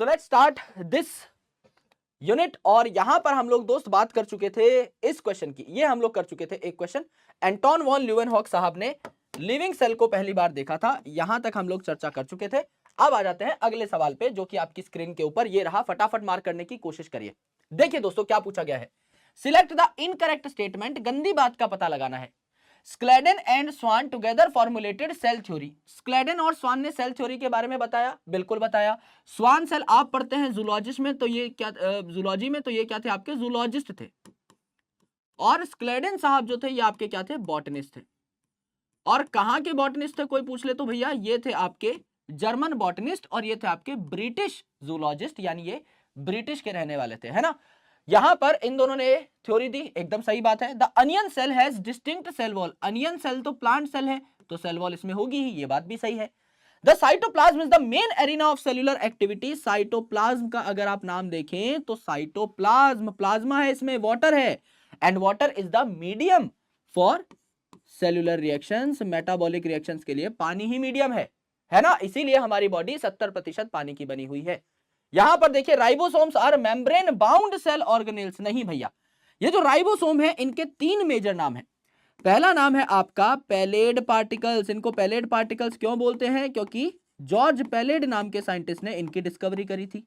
So let's start this unit. और यहां पर हम लोग दोस्त बात कर चुके थे इस क्वेश्चन की, ये हम लोग कर चुके थे एक क्वेश्चन, एंटोन वॉन ल्यूवेनहॉक साहब ने लिविंग सेल को पहली बार देखा था, यहां तक हम लोग चर्चा कर चुके थे। अब आ जाते हैं अगले सवाल पे, जो कि आपकी स्क्रीन के ऊपर ये रहा, फटाफट मार्क करने की कोशिश करिए। देखिए दोस्तों क्या पूछा गया है, सिलेक्ट द इनकरेक्ट स्टेटमेंट, गंदी बात का पता लगाना है। Schleiden and Schwann together formulated cell theory, Schleiden और स्वान ने सेल थ्योरी के बारे में बताया, बिल्कुल बताया। स्वान सेल आप पढ़ते हैं जूलॉजिस्ट में, तो ये क्या जूलॉजी में, तो ये क्या थे आपके जूलॉजिस्ट थे, और स्क्लेडन साहब जो थे ये आपके क्या थे, बॉटनिस्ट थे। और कहां के बॉटनिस्ट थे कोई पूछ ले तो भैया ये थे आपके जर्मन बॉटनिस्ट, और ये थे आपके ब्रिटिश जूलॉजिस्ट, यानी ये ब्रिटिश के रहने वाले थे, है ना। यहां पर इन दोनों ने थ्योरी दी, एकदम सही बात है। The onion cell has distinct cell wall, onion cell तो प्लांट सेल है, तो सेल वॉल इसमें होगी ही, ये बात भी सही है। The cytoplasm is the main arena of cellular activity, cytoplasm का अगर आप नाम देखें तो साइटोप्लाज्म, प्लाज्मा है इसमें, वाटर है, and water is the medium for cellular reactions, metabolic reactions के लिए पानी ही मीडियम है ना, इसीलिए हमारी बॉडी 70% पानी की बनी हुई है। यहां पर देखिए ribosomes are membrane bound cell organelles, नहीं भैया, ये जो राइबोसोम है इनके 3 मेजर नाम है। पहला नाम है आपका पैलेड पार्टिकल्स, इनको पैलेड पार्टिकल्स क्यों बोलते हैं, क्योंकि जॉर्ज पैलेड नाम के साइंटिस्ट ने इनकी डिस्कवरी करी थी।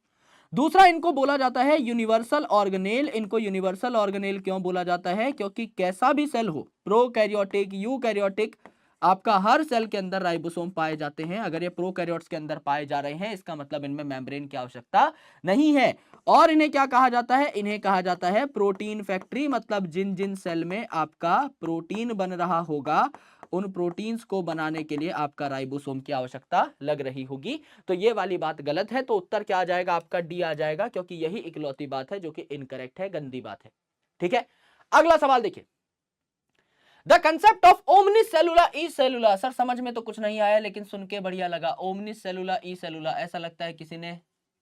दूसरा इनको बोला जाता है यूनिवर्सल ऑर्गेनेल, इनको यूनिवर्सल ऑर्गेनेल क्यों बोला जाता है, क्योंकि कैसा भी सेल हो, प्रोकैरियोटिक यूकैरियोटिक, आपका हर सेल के अंदर राइबोसोम पाए जाते हैं। अगर ये प्रोकैरियोट्स के अंदर पाए जा रहे हैं इसका मतलब इनमें मेम्ब्रेन की आवश्यकता नहीं है। और इन्हें क्या कहा जाता है, इन्हें कहा जाता है प्रोटीन फैक्ट्री, मतलब जिन जिन सेल में आपका प्रोटीन बन रहा होगा उन प्रोटीन्स को बनाने के लिए आपका राइबोसोम की आवश्यकता लग रही होगी। तो ये वाली बात गलत है, तो उत्तर क्या आ जाएगा आपका, डी आ जाएगा, क्योंकि यही इकलौती बात है जो कि इनकरेक्ट है, गंदी बात है। ठीक है, अगला सवाल देखिए, the concept of omnis cellula e cellula, sir समझ में तो कुछ नहीं आया लेकिन सुन के बढ़िया लगा, ओमनिस सेलुला ई सेलुला, ऐसा लगता है किसी ने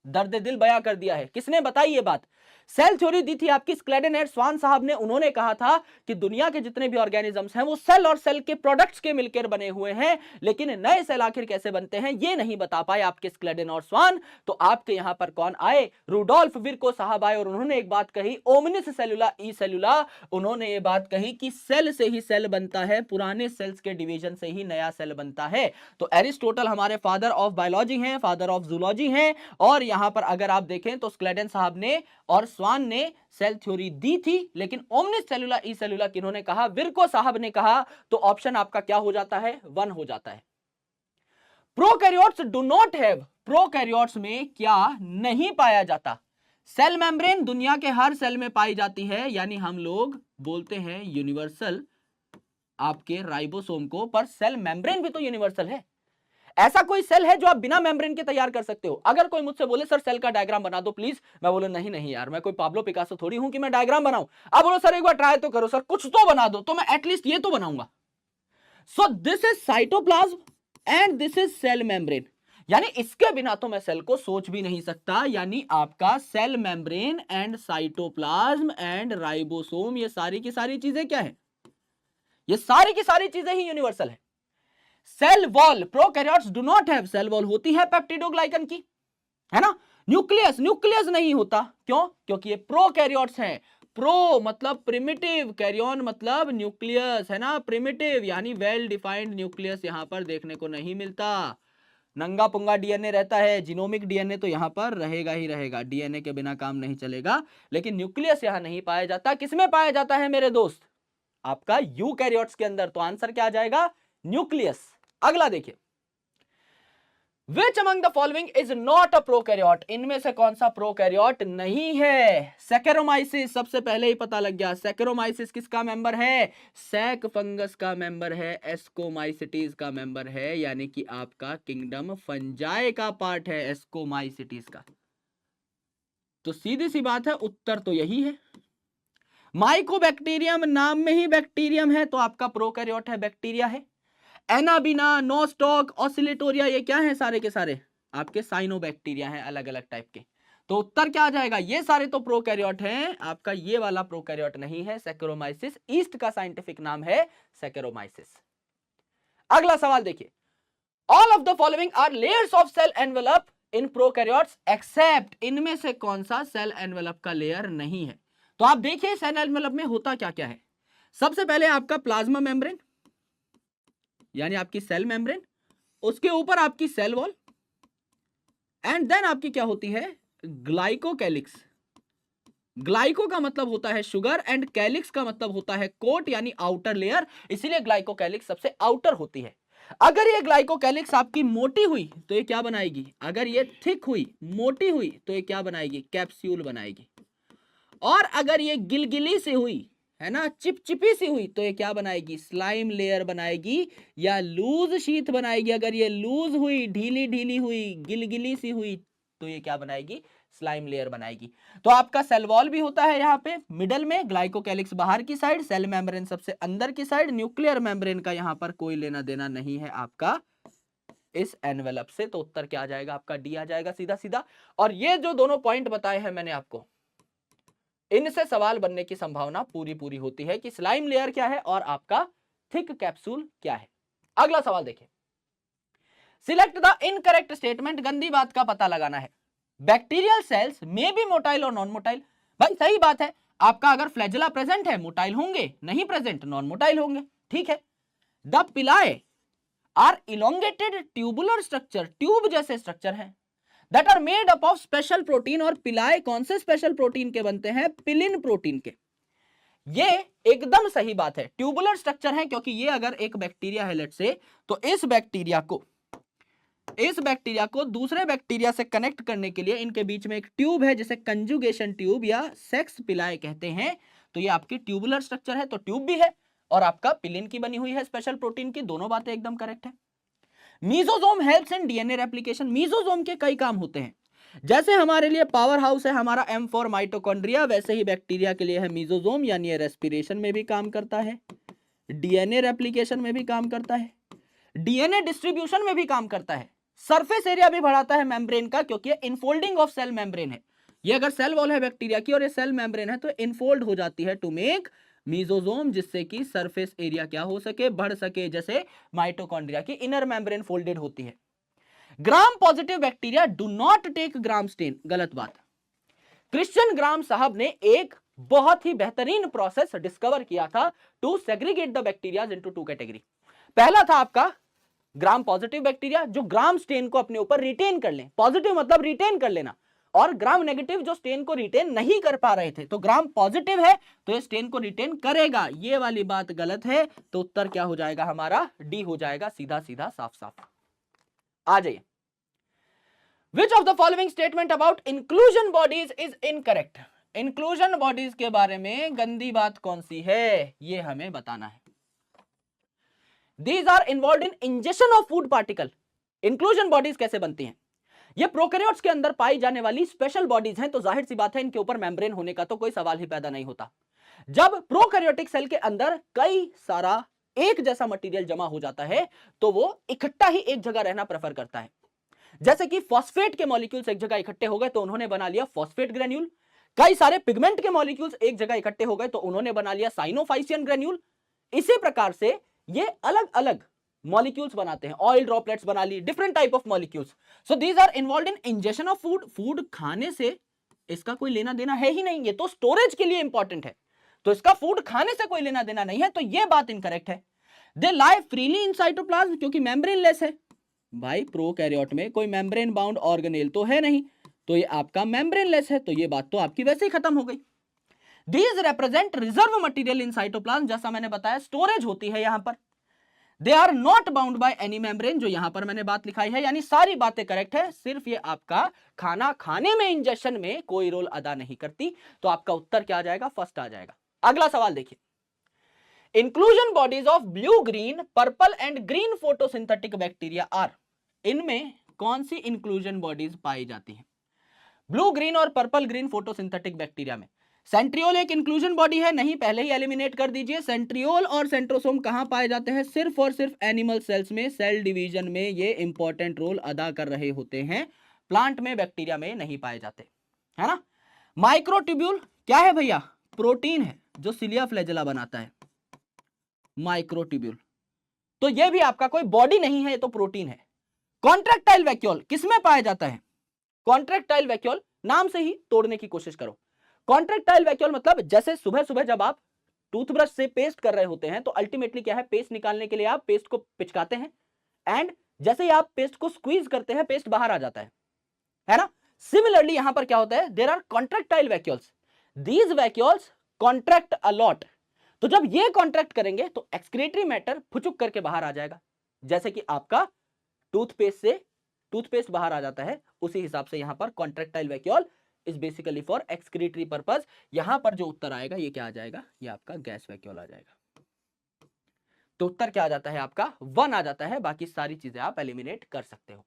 दर्द दिल बयां कर दिया है। किसने बताई ये बात, सेल थ्योरी दी थी आपकी स्क्लेडन एंड स्वान साहब ने। उन्होंने कहा था कि दुनिया के जितने भी ऑर्गेनिजम्स हैं वो सेल और सेल के प्रोडक्ट्स के मिलकर बने हुए हैं, लेकिन नए सेल आखिर कैसे बनते हैं ये नहीं बता पाए आपके स्क्लेडन और स्वान। तो आपके यहां पर कौन आए, रूडोल्फ विर्को साहब आए, और उन्होंने एक बात कही, ओमनिस सेलुला ई सेलुला, उन्होंने ये बात कही कि सेल से ही सेल बनता है, पुराने सेल्स के डिवीजन से ही नया सेल बनता है। तो एरिस्टोटल हमारे फादर ऑफ बायोलॉजी हैं, फादर ऑफ जूलॉजी हैं, और यहां पर अगर आप देखें तो स्क्लेडन साहब ने और स्वान ने सेल थ्योरी दी थी, लेकिन ओमनिस सेलुला ई सेलुला किन्होंने कहा, विर्को साहब ने कहा। तो ऑप्शन आपका क्या हो जाता है, 1 हो जाता है। Prokaryotes do not have, prokaryotes में क्या नहीं पाया जाता, सेल मेम्ब्रेन दुनिया के हर सेल में पाई जाती है, यानी हम लोग बोलते हैं यूनिवर्सल आपके राइबोसोम को, पर सेल मेम्ब्रेन भी तो यूनिवर्सल है। ऐसा कोई सेल है जो आप बिना मेम्ब्रेन के तैयार कर सकते हो? अगर कोई मुझसे बोले सर सेल का डायग्राम बना दो प्लीज, मैं बोलूं नहीं नहीं यार, मैं कोई पाब्लो पिकासो थोड़ी हूं कि मैं डायग्राम बनाऊं। आप बोलो सर एक बार ट्राई तो करो, सर कुछ तो बना दो, तो मैं एटलीस्ट ये तो बनाऊंगा। So this is cytoplasm and this is cell membrane, यानी इसके बिना तो मैं सेल को सोच भी नहीं सकता। यानी आपका cell membrane and cytoplasm and ribosome, ये सारी की सारी चीजें क्या है, ये सारी की सारी चीजें ही यूनिवर्सल है। Cell wall, prokaryotes do not have, cell wall होती है पेप्टिडोग्लाइकन की, है ना। न्यूक्लियस, न्यूक्लियस नहीं होता, क्यों, क्योंकि ये प्रोकैरियोट्स हैं। प्रो मतलब प्रिमिटिव, कैरियन मतलब न्यूक्लियस, है ना, प्रिमिटिव यानी वेल डिफाइंड न्यूक्लियस यहां पर देखने को नहीं मिलता। नंगा पुंगा डीएनए रहता है, जीनोमिक डीएनए तो यहां पर रहेगा ही रहेगा, डीएनए के बिना काम नहीं चलेगा, लेकिन न्यूक्लियस यहां नहीं पाया जाता। किसमें पाया जाता है मेरे दोस्त, आपका यूकैरियोट्स के अंदर। तो आंसर क्या आ जाएगा, न्यूक्लियस। अगला देखिए, Which among the following is not a prokaryote, इनमें से कौन सा प्रोकैरियोट नहीं है। सैकेरोमाइसिस, सबसे पहले ही पता लग गया, सैकेरोमाइसिस किसका मेंबर है, सैक फंगस का मेंबर है, एस्कोमाइसिटीज का मेंबर है, यानी कि आपका किंगडम फंजाई का पार्ट है एस्कोमाइसिटीज का। तो सीधी सी बात है, उत्तर तो यही है। माइकोबैक्टीरियम नाम में ही बैक्टीरियम है, तो आपका प्रोकैरियोट है, बैक्टीरिया है। एनाबिना, नोस्टॉक, ऑसिलेटोरिया, ये क्या है सारे के सारे आपके साइनोबैक्टीरिया हैं, अलग अलग टाइप के। तो उत्तर क्या आ जाएगा, ये सारे तो प्रोकैरियोट हैं, आपका ये वाला प्रोकैरियोट नहीं है, सैकेरोमाइसिस। ईस्ट का साइंटिफिक नाम है सैकेरोमाइसिस। अगला सवाल देखिए, all of the following are layers of cell envelope in prokaryotes except, इनमें से कौन सा सेल एनवेलप का लेयर नहीं है। तो आप देखिए सेल एनवेलप में होता क्या क्या है। सबसे पहले आपका प्लाज्मा मेम्ब्रेन यानी आपकी सेल मेम्ब्रेन, उसके ऊपर आपकी सेल वॉल, एंड देन आपकी क्या होती है ग्लाइकोकैलिक्स। ग्लाइको का मतलब होता है शुगर एंड कैलिक्स का मतलब होता है कोट यानी आउटर लेयर, इसीलिए ग्लाइकोकैलिक्स सबसे आउटर होती है। अगर ये ग्लाइकोकैलिक्स आपकी मोटी हुई तो ये क्या बनाएगी, अगर ये थिक हुई मोटी हुई तो ये क्या बनाएगी कैप्सूल बनाएगी, और अगर ये गिलगिली से हुई है ना चिपचिपी सी हुई तो ये क्या बनाएगी स्लाइम लेयर बनाएगी या लूज शीथ बनाएगी। अगर ये लूज हुई ढीली ढीली हुई गिलगिली सी हुई तो ये क्या बनाएगी स्लाइम लेयर बनाएगी। तो आपका सेल वॉल भी होता है यहाँ पे मिडल में, ग्लाइकोकैलिक्स बाहर की साइड, सेल मेम्ब्रेन सबसे अंदर की साइड, न्यूक्लियर मेम्ब्रेन का यहाँ पर कोई लेना देना नहीं है आपका इस एनवेलप से। तो उत्तर क्या आ जाएगा आपका डी आ जाएगा सीधा सीधा। और ये जो दोनों पॉइंट बताए हैं मैंने आपको, इनसे सवाल बनने की संभावना पूरी पूरी होती है कि स्लाइम लेयर क्या है और आपका थिक कैप्सूल क्या है। अगला सवाल देखिए, सिलेक्ट द इनकरेक्ट स्टेटमेंट। गंदी बात का पता लगाना है। बैक्टीरियल सेल्स में बी मोटाइल और नॉन मोटाइल। भाई सही बात है, आपका अगर फ्लैजेला प्रेजेंट है मोटाइल होंगे, नहीं प्रेजेंट नॉन मोटाइल होंगे, ठीक है। The pili are elongated tubular structure, tube जैसे स्ट्रक्चर है, that are made up of special protein. और पिलाए कौन से स्पेशल प्रोटीन के बनते हैं, पिलिन प्रोटीन के। ये एकदम सही बात है, ट्यूबुलर स्ट्रक्चर है क्योंकि ये अगर एक बैक्टीरिया है लेट से, तो इस बैक्टीरिया को दूसरे बैक्टीरिया से कनेक्ट करने के लिए इनके बीच में एक ट्यूब है जिसे कंजुगेशन ट्यूब या सेक्स पिलाए कहते हैं। तो ये आपकी ट्यूबुलर स्ट्रक्चर है, तो ट्यूब भी है और आपका पिलिन की बनी हुई है स्पेशल प्रोटीन की, दोनों बातें एकदम करेक्ट है। Mesosome helps in DNA replication. Mesosome के कई काम होते हैं, जैसे हमारे लिए पावर हाउस है हमारा एम फॉर माइटोकॉन्ड्रिया, वैसे ही बैक्टीरिया के लिए है मीजोजोम, यानी ये रेस्पिरेशन में भी काम करता है, डीएनए रेप्लिकेशन में भी काम करता है, डीएनए डिस्ट्रीब्यूशन में भी काम करता है, सरफेस एरिया भी बढ़ाता है मेम्ब्रेन का क्योंकि ये इनफोल्डिंग ऑफ सेल मेम्ब्रेन है। ये अगर सेल वॉल है बैक्टीरिया की और ये सेल मेम्ब्रेन है तो इनफोल्ड हो जाती है टू मेक मीजोजोम, जिससे कि सरफेस एरिया क्या हो सके बढ़ सके, जैसे माइटोकॉन्ड्रिया की इनर मेम्ब्रेन फोल्डेड होती है। Gram positive bacteria do not take gram stain, गलत बात। क्रिश्चियन ग्राम साहब ने एक बहुत ही बेहतरीन प्रोसेस डिस्कवर किया था to segregate the bacterias into two category. पहला था आपका ग्राम पॉजिटिव बैक्टीरिया जो ग्राम स्टेन को अपने ऊपर रिटेन कर लें, पॉजिटिव मतलब रिटेन कर लेना, और ग्राम नेगेटिव जो स्टेन को रिटेन नहीं कर पा रहे थे। तो ग्राम पॉजिटिव है तो ये स्टेन को रिटेन करेगा, ये वाली बात गलत है। तो उत्तर क्या हो जाएगा हमारा डी हो जाएगा सीधा सीधा साफ साफ। आ जाइए, विच of the following statement about inclusion bodies is incorrect. Inclusion bodies के बारे में गंदी बात कौन सी है ये हमें बताना है। These are involved in ingestion of food particle. Inclusion bodies कैसे बनती हैं, ये प्रोकैरियोट्स के अंदर पाई जाने वाली स्पेशल बॉडीज हैं, तो जाहिर सी बात है इनके ऊपर मेम्ब्रेन होने का तो कोई सवाल ही पैदा नहीं होता। जब प्रोकैरियोटिक सेल के अंदर कई सारा एक जैसा मटेरियल जमा हो जाता है तो वो इकट्ठा ही एक जगह रहना प्रेफर करता है। जैसे कि फॉस्फेट के मॉलिक्यूल्स एक जगह इकट्ठे हो गए तो उन्होंने बना लिया फॉस्फेट ग्रेन्यूल, कई सारे पिगमेंट के मॉलिक्यूल्स एक जगह इकट्ठे हो गए तो उन्होंने बना लिया साइनोफाइसियन ग्रेन्यूल। इसी प्रकार से ये अलग अलग मॉलिक्यूल्स बनाते हैं, ऑयल ड्रॉपलेट्स बना ली, different type of molecules. So these are involved in ingestion of food. Food खाने से इसका कोई लेना देना है ही नहीं, ये तो स्टोरेज के लिए इंपॉर्टेंट है, तो इसका फूड खाने से कोई लेना देना नहीं है, तो ये बात इनकरेक्ट है। दे लाई फ्रीली इन साइटोप्लाज्म क्योंकि मेम्ब्रेनलेस है। भाई प्रोकैरियोट में कोई मेम्ब्रेन बाउंड ऑर्गेनेल तो है नहीं, तो ये आपका मेम्ब्रेनलेस है, तो ये बात तो आपकी वैसे ही खत्म हो गई। These represent reserve material in cytoplasm, जैसा मैंने बताया स्टोरेज होती है यहां पर। They are not bound by any membrane, जो यहां पर मैंने बात लिखाई है, यानी सारी बातें करेक्ट है, सिर्फ ये आपका खाना खाने में इंजेक्शन में कोई रोल अदा नहीं करती। तो आपका उत्तर क्या आ जाएगा, फर्स्ट आ जाएगा। अगला सवाल देखिए, inclusion bodies of blue green purple and green photosynthetic bacteria are. इनमें कौन सी इंक्लूजन बॉडीज पाई जाती हैं ब्लू ग्रीन और पर्पल ग्रीन फोटोसिंथेटिक बैक्टीरिया में? सेंट्रियोल एक इंक्लूजन बॉडी है, नहीं पहले ही एलिमिनेट कर दीजिए। सेंट्रियोल और सेंट्रोसोम कहां पाए जाते हैं, सिर्फ और सिर्फ एनिमल सेल्स में, सेल डिवीजन में ये इंपॉर्टेंट रोल अदा कर रहे होते हैं, प्लांट में बैक्टीरिया में नहीं पाए जाते, है ना। माइक्रोट्यूब्यूल क्या है भैया, प्रोटीन है जो सिलिया फ्लैजेला बनाता है, माइक्रोट्यूब्यूल। तो ये भी आपका कोई बॉडी नहीं है, ये तो प्रोटीन है। कॉन्ट्रैक्टाइल वैक्यूल किसमें पाया जाता है, कॉन्ट्रैक्टाइल वैक्यूल, नाम से ही तोड़ने की कोशिश करो। कॉन्ट्रैक्टाइल वैक्यूल मतलब जैसे सुबह सुबह जब आप टूथब्रश से पेस्ट कर रहे होते हैं तो अल्टीमेटली क्या है, पेस्ट निकालने के लिए आप पेस्ट को पिचकाते हैं एंड जैसे ही आप पेस्ट को स्क्वीज करते हैं पेस्ट बाहर आ जाता है ना। सिमिलरली यहां पर क्या होता है, there are contractile vacuoles, these vacuoles contract a lot. तो जब ये कॉन्ट्रैक्ट करेंगे तो एक्सक्रीटरी मैटर फुचुक करके बाहर आ जाएगा, जैसे कि आपका टूथपेस्ट से टूथपेस्ट बाहर आ जाता है, उसी हिसाब से यहां पर contractile vacuole is basically for excretory purpose. यहां पर जो उत्तर आएगा ये क्या आ जाएगा, ये आपका गैस वैक्यूल आ जाएगा। तो उत्तर क्या आ जाता है आपका 1 आ जाता है, बाकी सारी चीजें आप एलिमिनेट कर सकते हो।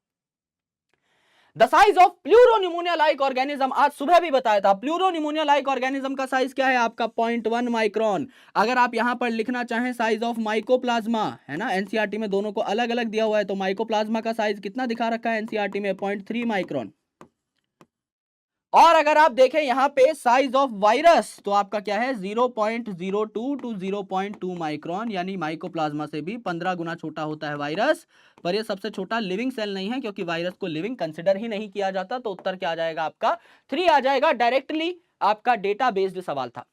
The size of pleuropneumonia like organism, आज सुबह भी बताया था, प्लूरोनिमोनिया लाइक ऑर्गेनिज्म का साइज क्या है आपका 0.1 माइक्रोन। अगर आप यहां पर लिखना चाहें साइज ऑफ माइकोप्लाज्मा, है ना, एनसीईआरटी में दोनों को अलग अलग दिया हुआ है, तो माइकोप्लाज्मा का साइज कितना दिखा रखा है एनसीईआरटी में 0.3 माइक्रोन। और अगर आप देखें यहां पे साइज ऑफ वायरस तो आपका क्या है 0.02 टू 0.2 माइक्रोन, यानी माइकोप्लाज्मा से भी 15 गुना छोटा होता है वायरस। पर ये सबसे छोटा लिविंग सेल नहीं है क्योंकि वायरस को लिविंग कंसिडर ही नहीं किया जाता। तो उत्तर क्या आ जाएगा आपका 3 आ जाएगा। डायरेक्टली आपका डेटा बेस्ड सवाल था।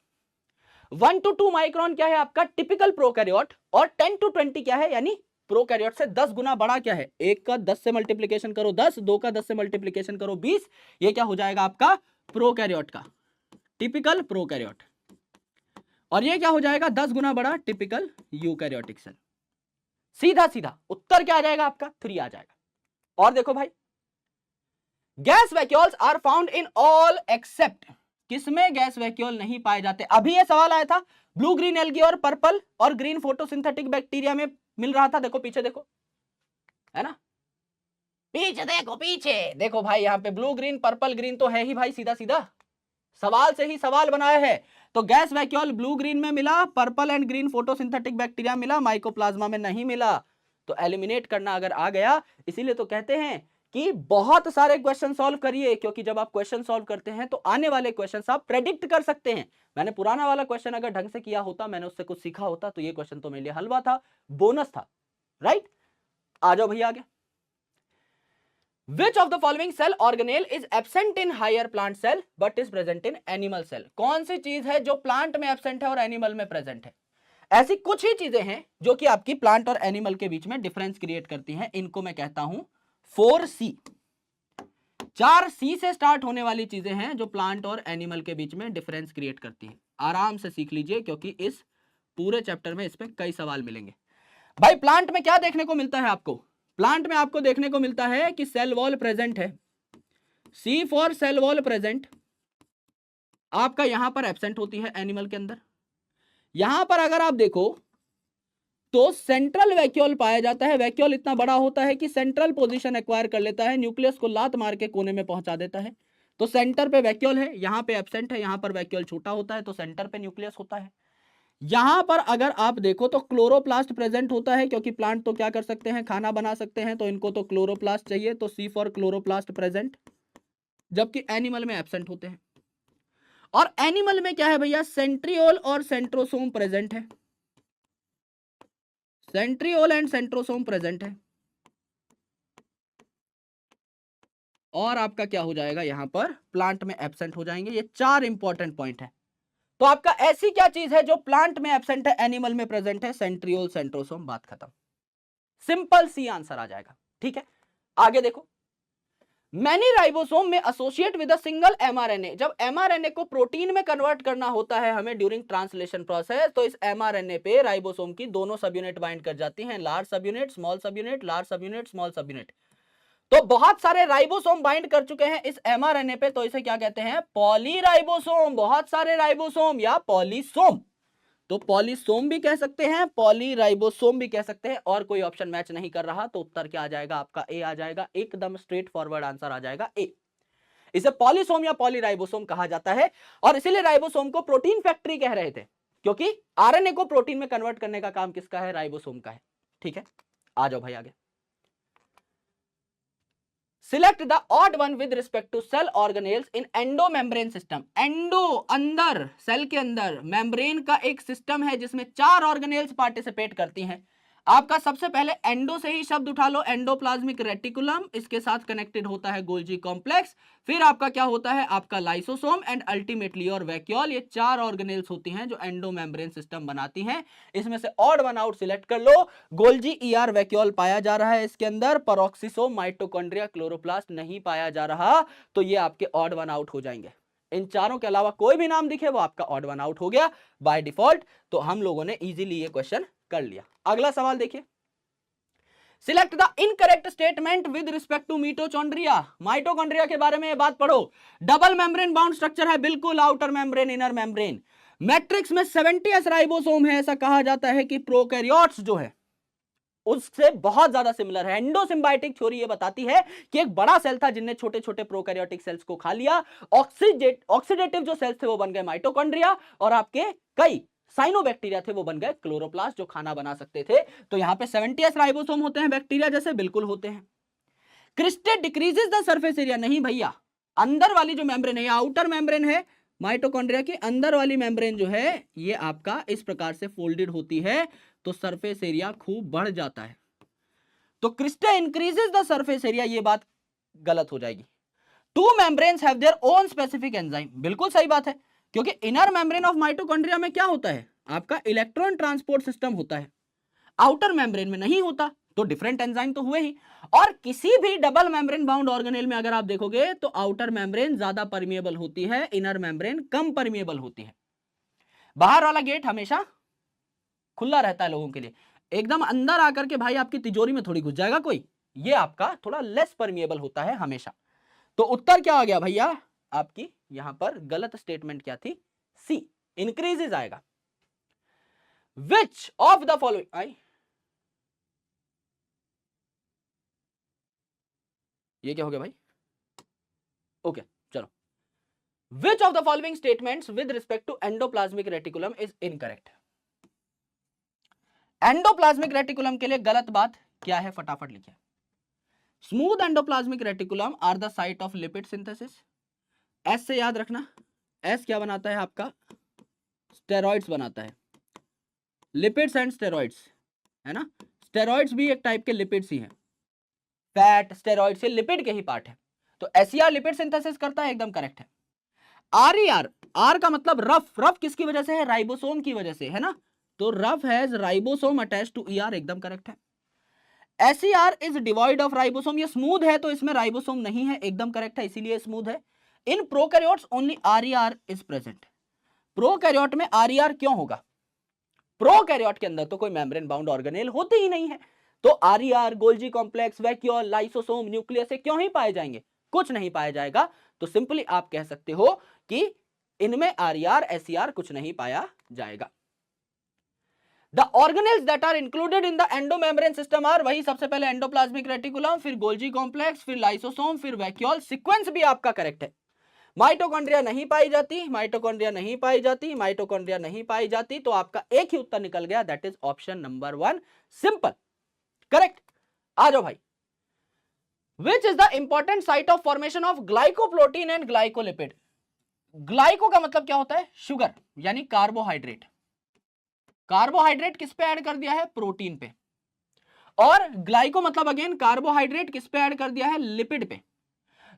1 to 2 माइक्रोन क्या है आपका टिपिकल प्रोकैरियोट, और 10 to 20 क्या है, यानी प्रोकैरियोट से 10 गुना बड़ा क्या है, 1 का 10 से मल्टीप्लीकेशन करो 10, 2 का 10 से मल्टीप्लीकेशन करो 20, ये क्या हो जाएगा आपका प्रोकैरियोट का टिपिकल प्रोकैरियोट। और ये क्या हो जाएगा 10 गुना बड़ा टिपिकल यूकैरियोटिक सेल। सीधा सीधा उत्तर क्या आ जाएगा आपका 3 आ जाएगा। और देखो भाई, gas vacuoles are found in all except, किसमें गैस वैक्यूल नहीं पाए जाते। अभी ये सवाल आया था, ब्लू ग्रीन एल्गी और पर्पल और ग्रीन फोटोसिंथेटिक बैक्टीरिया में मिल रहा था। देखो पीछे देखो, है ना, पीछे देखो, पीछे देखो भाई, यहां पे ब्लू ग्रीन पर्पल ग्रीन तो है ही भाई, सीधा सीधा सवाल से ही सवाल बनाया है। तो गैस वैक्यूल ब्लू ग्रीन में मिला, purple and green photosynthetic bacteria मिला, माइकोप्लाज्मा में नहीं मिला। तो एलिमिनेट करना अगर आ गया, इसीलिए तो कहते हैं कि बहुत सारे क्वेश्चन सॉल्व करिए, क्योंकि जब आप क्वेश्चन सॉल्व करते हैं तो आने वाले क्वेश्चन आप प्रेडिक्ट कर सकते हैं। मैंने पुराना वाला क्वेश्चन अगर ढंग से किया होता, मैंने उससे कुछ सीखा होता, तो ये क्वेश्चन तो मेरे लिए हलवा था, बोनस था, राइट। आ जाओ भैया आगे। Which of the following cell organelle is absent in higher plant cell but is present in animal cell? कौन सी चीज है जो प्लांट में एब्सेंट है और एनिमल में प्रेजेंट है? ऐसी कुछ ही चीजें हैं जो कि आपकी प्लांट और एनिमल के बीच में डिफरेंस क्रिएट करती हैं। इनको मैं कहता हूं 4C। 4C से स्टार्ट होने वाली चीजें हैं जो प्लांट और एनिमल के बीच में डिफरेंस क्रिएट करती हैं। आराम से सीख लीजिए क्योंकि इस पूरे चैप्टर में इस पे कई सवाल मिलेंगे। भाई प्लांट में क्या देखने को मिलता है आपको? प्लांट में आपको देखने को मिलता है कि सेल वॉल प्रेजेंट है, सी फॉर सेल वॉल प्रेजेंट, आपका यहां पर एब्सेंट होती है एनिमल के अंदर। यहां पर अगर आप देखो तो सेंट्रल वैक्यूल पाया जाता है। वैक्यूल इतना बड़ा होता है कि सेंट्रल पोजीशन एक्वायर कर लेता है, न्यूक्लियस को लात मार के कोने में पहुंचा देता है। तो सेंटर पे वैक्यूल है, यहां पे एब्सेंट है, यहां पर वैक्यूल छोटा होता है, तो सेंटर पे न्यूक्लियस होता है। यहां पर अगर आप देखो तो क्लोरोप्लास्ट प्रेजेंट होता है, क्योंकि प्लांट तो क्या कर सकते हैं, खाना बना सकते हैं, तो इनको तो क्लोरोप्लास्ट चाहिए, तो सी फॉर क्लोरोप्लास्ट प्रेजेंट। जबकि एनिमल में एब्सेंट होते हैं। और एनिमल में क्या है भैया, सेंट्रियोल और सेंट्रोसोम प्रेजेंट है, सेंट्रियोल एंड सेंट्रोसोम प्रेजेंट है। और आपका क्या हो जाएगा, यहां पर प्लांट में एब्सेंट हो जाएंगे। ये 4 इंपॉर्टेंट पॉइंट है। तो आपका ऐसी क्या चीज है जो प्लांट में एब्सेंट है, एनिमल में प्रेजेंट है? सेंट्रियोल सेंट्रोसोम, बात खत्म। सिंपल सी आंसर आ जाएगा, ठीक है। आगे देखो, मैनी राइबोसोम में associate with a single mRNA. जब एमआरएनए को प्रोटीन में कन्वर्ट करना होता है हमें ड्यूरिंग ट्रांसलेशन प्रोसेस, तो इस एमआरएनए पे राइबोसोम की दोनों सब यूनिट बाइंड कर जाती हैं, लार्ज सब यूनिट, स्मॉल सब यूनिट, लार्ज सब यूनिट, स्मॉल सब यूनिट। तो बहुत सारे राइबोसोम बाइंड कर चुके हैं इस एमआरएनए पे, तो इसे क्या कहते हैं, पॉलीराइबोसोम। बहुत सारे राइबोसोम या पॉलीसोम। तो पॉलीसोम भी कह सकते हैं, पॉलीराइबोसोम भी कह सकते हैं, और कोई ऑप्शन मैच नहीं कर रहा, तो उत्तर क्या आ जाएगा आपका ए आ जाएगा। एकदम स्ट्रेट फॉरवर्ड आंसर आ जाएगा ए। इसे पॉलीसोम या पॉलीराइबोसोम कहा जाता है, और इसीलिए राइबोसोम को प्रोटीन फैक्ट्री कह रहे थे, क्योंकि आरएनए को प्रोटीन में कन्वर्ट करने का काम किसका है, राइबोसोम का है, ठीक है। आ जाओ भाई आगे। Select the odd one with respect to cell organelles in endo membrane system. Endo अंदर, सेल के अंदर मेम्ब्रेन का एक सिस्टम है जिसमें 4 ऑर्गेनेल्स पार्टिसिपेट करती हैं। आपका सबसे पहले एंडो से ही शब्द उठा लो, एंडोप्लाज्मिक रेटिकुलम, इसके साथ कनेक्टेड होता है गोल्जी कॉम्प्लेक्स, फिर आपका क्या होता है, आपका लाइसोसोम एंड अल्टीमेटली और वैक्यूल। ये 4 ऑर्गेनेल्स होती हैं जो एंडो मेम्ब्रेन सिस्टम बनाती हैं। इसमें से ऑड वन आउट सिलेक्ट कर लो। गोल्जी ईआर वैक्यूल पाया जा रहा है इसके अंदर, पेरोक्सिसोम, माइटोकॉन्ड्रिया, क्लोरोप्लास्ट नहीं पाया जा रहा, तो ये आपके ऑड वन आउट हो जाएंगे। इन चारों के अलावा कोई भी नाम दिखे वो आपका ऑड वन आउट हो गया बाय डिफॉल्ट। तो हम लोगों ने इजीली ये क्वेश्चन कर लिया। अगला सवाल देखिए, select the incorrect statement with respect to mitochondria. Mitochondria के बारे में ये बात पढ़ो, डबल मेम्ब्रेन बाउंड स्ट्रक्चर है, बिल्कुल, outer membrane inner membrane. Matrix में 70s राइबोसोम है, ऐसा कहा जाता है कि प्रोकैरियोट्स जो है उससे बहुत ज्यादा सिमिलर है। एंडोसिम्बायोटिक थ्योरी ये बताती है कि एक बड़ा सेल था जिनने छोटे छोटे प्रोकैरियोटिक सेल्स को खा लिया, ऑक्सीडेटिव जो सेल्स थे वो बन गए माइटोकॉन्ड्रिया, और आपके कई साइनोबैक्टीरिया थे वो बन गए क्लोरोप्लास्ट जो खाना बना सकते थे। तो यहां पे 70s राइबोसोम होते हैं, बैक्टीरिया जैसे बिल्कुल होते हैं। Cristae decreases the surface area, नहीं भैया, अंदर वाली जो मेम्ब्रेन है, आउटर मेम्ब्रेन है माइटोकॉन्ड्रिया की, अंदर वाली मेम्ब्रेन जो है ये आपका इस प्रकार से फोल्डेड होती है, तो सरफेस एरिया खूब बढ़ जाता है। तो cristae increases the surface area, ये बात गलत हो जाएगी। To membranes have their own specific enzyme, बिल्कुल सही बात है, क्योंकि इनर मेम्ब्रेन ऑफ माइटोकॉन्ड्रिया में क्या होता है, आपका इलेक्ट्रॉन ट्रांसपोर्ट सिस्टम होता है, आउटर मेम्ब्रेन में नहीं होता, तो डिफरेंट एंजाइम तो हुए ही। और किसी भी डबल मेम्ब्रेन बाउंड ऑर्गेनेल में अगर आप देखोगे तो आउटर मेम्ब्रेन ज्यादा परमिएबल होती है, इनर मेम्ब्रेन कम परमिएबल होती है। बाहर वाला गेट हमेशा खुला रहता है लोगों के लिए, एकदम अंदर आकर के भाई आपकी तिजोरी में थोड़ी घुस जाएगा कोई, ये आपका थोड़ा लेस परमिएबल होता है हमेशा। तो उत्तर क्या आ गया भैया, आपकी यहां पर गलत स्टेटमेंट क्या थी, सी, इंक्रीजेज आएगा। Which of the following, I ये क्या हो गया भाई, ओके चलो, which of the following statements with respect to endoplasmic reticulum is incorrect. Endoplasmic reticulum के लिए गलत बात क्या है, फटाफट लिखिए। Smooth endoplasmic reticulum are the site of lipid synthesis. S से याद रखना, एस क्या बनाता है आपका, स्टेरॉइड्स बनाता है, लिपिड्स एंड स्टेरॉइड्स, है ना, स्टेरॉइड्स भी एक टाइप के लिपिड्स ही हैं, फैट स्टेरॉइड से लिपिड के ही पार्ट है, तो एसईआर लिपिड सिंथेसिस करता है, एकदम करेक्ट है। आरईआर, आर का मतलब रफ, रफ किसकी वजह से है, राइबोसोम की वजह से, है ना, तो rough has ribosome attached to ER, एकदम करेक्ट है। SER is devoid of ribosome, ये स्मूथ है तो इसमें राइबोसोम नहीं है, एकदम करेक्ट है, इसीलिए स्मूथ है। In prokaryotes only RER is present, prokaryote में आरईआर क्यों होगा, प्रोकैरियोट के अंदर तो कोई मेम्ब्रेन बाउंड ऑर्गेनेल होते ही नहीं है, तो RER, Golgi complex, vacuole, lysosome, nucleus से क्यों ही पाए जाएंगे, कुछ नहीं पाया जाएगा। तो सिंपली आप कह सकते हो कि इनमें आरईआर एसईआर कुछ नहीं पाया जाएगा। The organelles that are included in the endomembrane system are, वही सबसे पहले एंडोप्लाज्मिक रेटिकुलम, फिर गोल्जी कॉम्प्लेक्स, फिर लाइसोसोम, फिर वैक्यूल, सीक्वेंस भी आपका करेक्ट है। माइटोकॉन्ड्रिया नहीं पाई जाती, माइटोकॉन्ड्रिया नहीं पाई जाती, माइटोकॉन्ड्रिया नहीं पाई जाती, तो आपका एक ही उत्तर निकल गया, that is option number 1, simple correct. आ जाओ भाई, which is the important site of formation of glycoprotein and glycolipid. Glyco का मतलब क्या होता है, शुगर यानी कार्बोहाइड्रेट, कार्बोहाइड्रेट किस पे ऐड कर दिया है, प्रोटीन पे, और ग्लाइको मतलब अगेन कार्बोहाइड्रेट किस पे ऐड कर दिया है, लिपिड पे।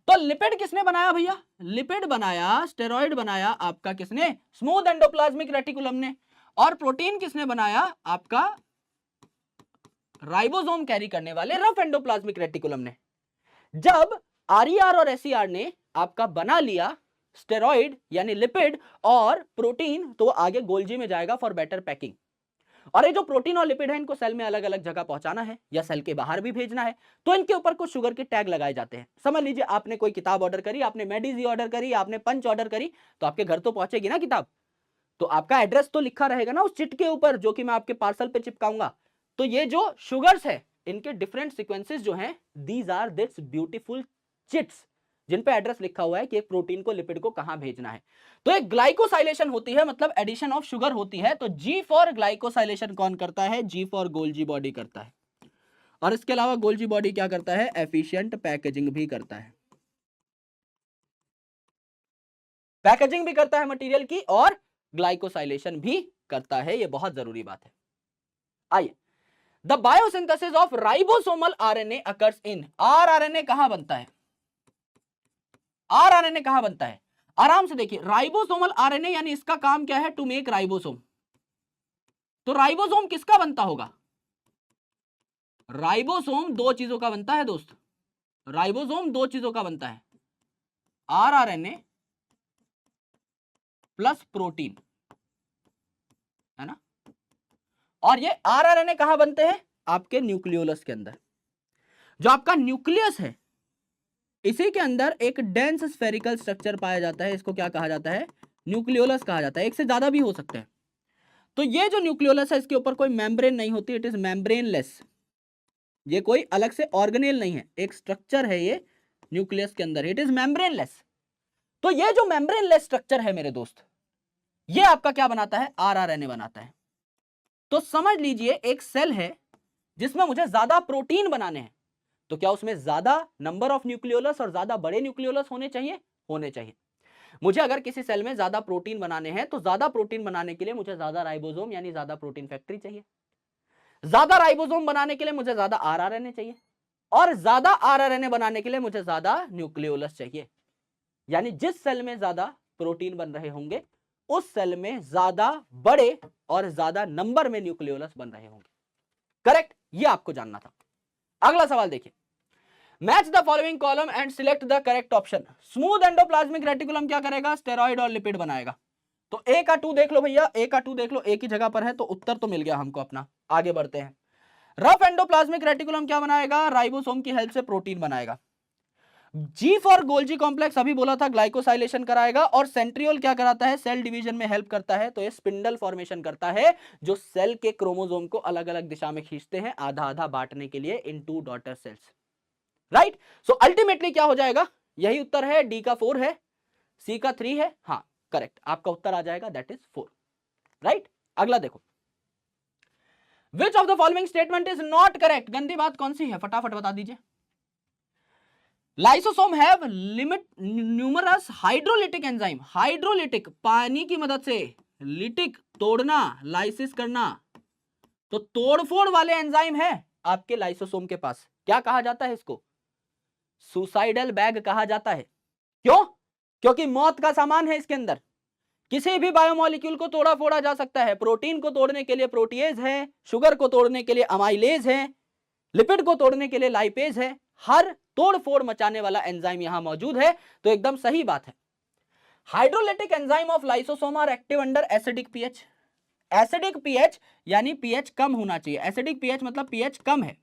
तो लिपिड किसने बनाया भैया, लिपिड बनाया, स्टेरॉइड बनाया आपका किसने, स्मूथ एंडोप्लाज्मिक रेटिकुलम ने, और प्रोटीन किसने बनाया, आपका राइबोसोम कैरी करने वाले रफ एंडोप्लाज्मिक रेटिकुलम ने। जब आरईआर और एसईआर ने आपका बना लिया स्टेरॉइड यानी लिपिड और प्रोटीन, तो आगे गोल्जी में जाएगा फॉर बेटर पैकिंग। और ये जो प्रोटीन और लिपिड है इनको सेल में अलग अलग जगह पहुंचाना है या सेल के बाहर भी भेजना है, तो इनके ऊपर कुछ शुगर के टैग लगाए जाते हैं। समझ लीजिए आपने कोई किताब ऑर्डर करी, आपने मेडिजी ऑर्डर करी, आपने पंच ऑर्डर करी, तो आपके घर तो पहुंचेगी ना किताब, तो आपका एड्रेस तो लिखा रहेगा ना उस चिट के ऊपर जो कि मैं आपके पार्सल पे चिपकाऊंगा। तो ये जो शुगर्स है इनके डिफरेंट सीक्वेंसेस जो हैं, these are this beautiful chits जिन पे एड्रेस लिखा हुआ है कि एक प्रोटीन को लिपिड को कहां भेजना है। तो एक ग्लाइकोसाइलेशन होती है, मतलब एडिशन ऑफ शुगर होती है। तो जी फॉर ग्लाइकोसाइलेशन कौन करता है, जी फॉर गोल्जी बॉडी करता है। और इसके अलावा गोल्जी बॉडी क्या करता है, एफिशिएंट पैकेजिंग भी करता है, पैकेजिंग भी करता है मटेरियल की और ग्लाइकोसाइलेशन भी करता है, ये बहुत जरूरी बात है। आइए the biosynthesis of ribosomal RNA occurs in. RRNA कहां बनता है? आरआरएनए कहां बनता है? आराम से देखिए, राइबोसोमल आरएनए यानी इसका काम क्या है? To make ribosome. तो राइबोसोम किसका बनता होगा? राइबोसोम दो चीजों का बनता है दोस्त, राइबोसोम दो चीजों का बनता है, आरआरएनए प्लस प्रोटीन, है ना। और ये आरआरएनए कहां बनते हैं? आपके न्यूक्लियोलस के अंदर। जो आपका न्यूक्लियस है इसी के अंदर एक डेंस स्फेरिकल स्ट्रक्चर पाया जाता है, इसको क्या कहा जाता है? न्यूक्लियोलस कहा जाता है। एक से ज्यादा भी हो सकते हैं। तो ये जो न्यूक्लियोलस है इसके ऊपर कोई मेम्ब्रेन नहीं होती, इट इज मेम्ब्रेनलेस। ये कोई अलग से ऑर्गेनेल नहीं है, एक स्ट्रक्चर है ये न्यूक्लियस के अंदर, इट इज मेम्ब्रेनलेस। तो ये जो मेम्ब्रेनलेस स्ट्रक्चर है मेरे दोस्त, ये आपका क्या बनाता है? आरआरएनए बनाता है। तो समझ लीजिए एक सेल है जिसमें मुझे ज्यादा प्रोटीन बनाने हैं, तो क्या उसमें ज्यादा नंबर ऑफ न्यूक्लियोलस और ज्यादा बड़े न्यूक्लियोलस होने चाहिए? होने चाहिए। मुझे अगर किसी सेल में ज्यादा प्रोटीन बनाने हैं तो ज्यादा प्रोटीन बनाने के लिए मुझे ज्यादा राइबोसोम यानी ज्यादा प्रोटीन फैक्ट्री चाहिए। ज्यादा राइबोसोम बनाने के लिए मुझे ज्यादा आरआरएनए चाहिए, और ज्यादा आरआरएनए बनाने के लिए मुझे ज्यादा न्यूक्लियोलस चाहिए। यानी जिस सेल में ज्यादा प्रोटीन बन रहे होंगे उस सेल में ज्यादा बड़े और ज्यादा नंबर में न्यूक्लियोलस बन रहे होंगे। करेक्ट? ये आपको जानना था। अगला सवाल देखिए, match the following column and select the correct option. Smooth endoplasmic reticulum क्या करेगा? स्टेरॉइड और लिपिड बनाएगा। तो ए का 2 देख लो भैया, ए का 2 देख लो, एक ही जगह पर है, तो उत्तर तो मिल गया हमको अपना। आगे बढ़ते हैं। रफ एंडोप्लाज्मिक रेटिकुलम क्या बनाएगा? राइबोसोम की हेल्प से प्रोटीन बनाएगा। जी फॉर गोल्जी कॉम्प्लेक्स अभी बोला था ग्लाइकोसाइलेशन कराएगा, और सेंट्रियोल क्या कराता है? सेल डिवीजन में हेल्प करता है। तो ये स्पिंडल फॉर्मेशन करता है जो सेल के क्रोमोसोम को अलग अलग दिशा में खींचते हैं, आधा आधा बांटने के लिए इन 2 daughter cells. Right? So ultimately क्या हो जाएगा? यही उत्तर है। डी का 4 है, सी का 3 है। हाँ करेक्ट, आपका उत्तर आ जाएगा, दैट इज 4। राइट? अगला देखो, which of the following statement is not correct? गंदी बात कौन सी है? फटाफट बता दीजिए। Lysosome have limit numerous hydrolytic enzyme. Hydrolytic पानी की मदद से, लिटिक तोड़ना, लाइसिस करना, तो तोड़फोड़ वाले एंजाइम है आपके लाइसोसोम के पास। क्या कहा जाता है इसको? सुसाइडल बैग कहा जाता है। क्यों? क्योंकि मौत का सामान है इसके अंदर। किसी भी बायोमोलिक्यूल को तोड़ा फोड़ा जा सकता है। प्रोटीन को तोड़ने के लिए प्रोटीएज है, शुगर को तोड़ने के लिए अमाइलेज है, लिपिड को तोड़ने के लिए लाइपेज है। हर तोड़ फोड़ मचाने वाला एंजाइम यहां मौजूद है। तो एकदम सही बात है। Hydrolytic enzyme of lysosome are active under acidic pH. Acidic pH यानी पीएच कम होना चाहिए। एसिडिक पीएच मतलब पीएच कम है,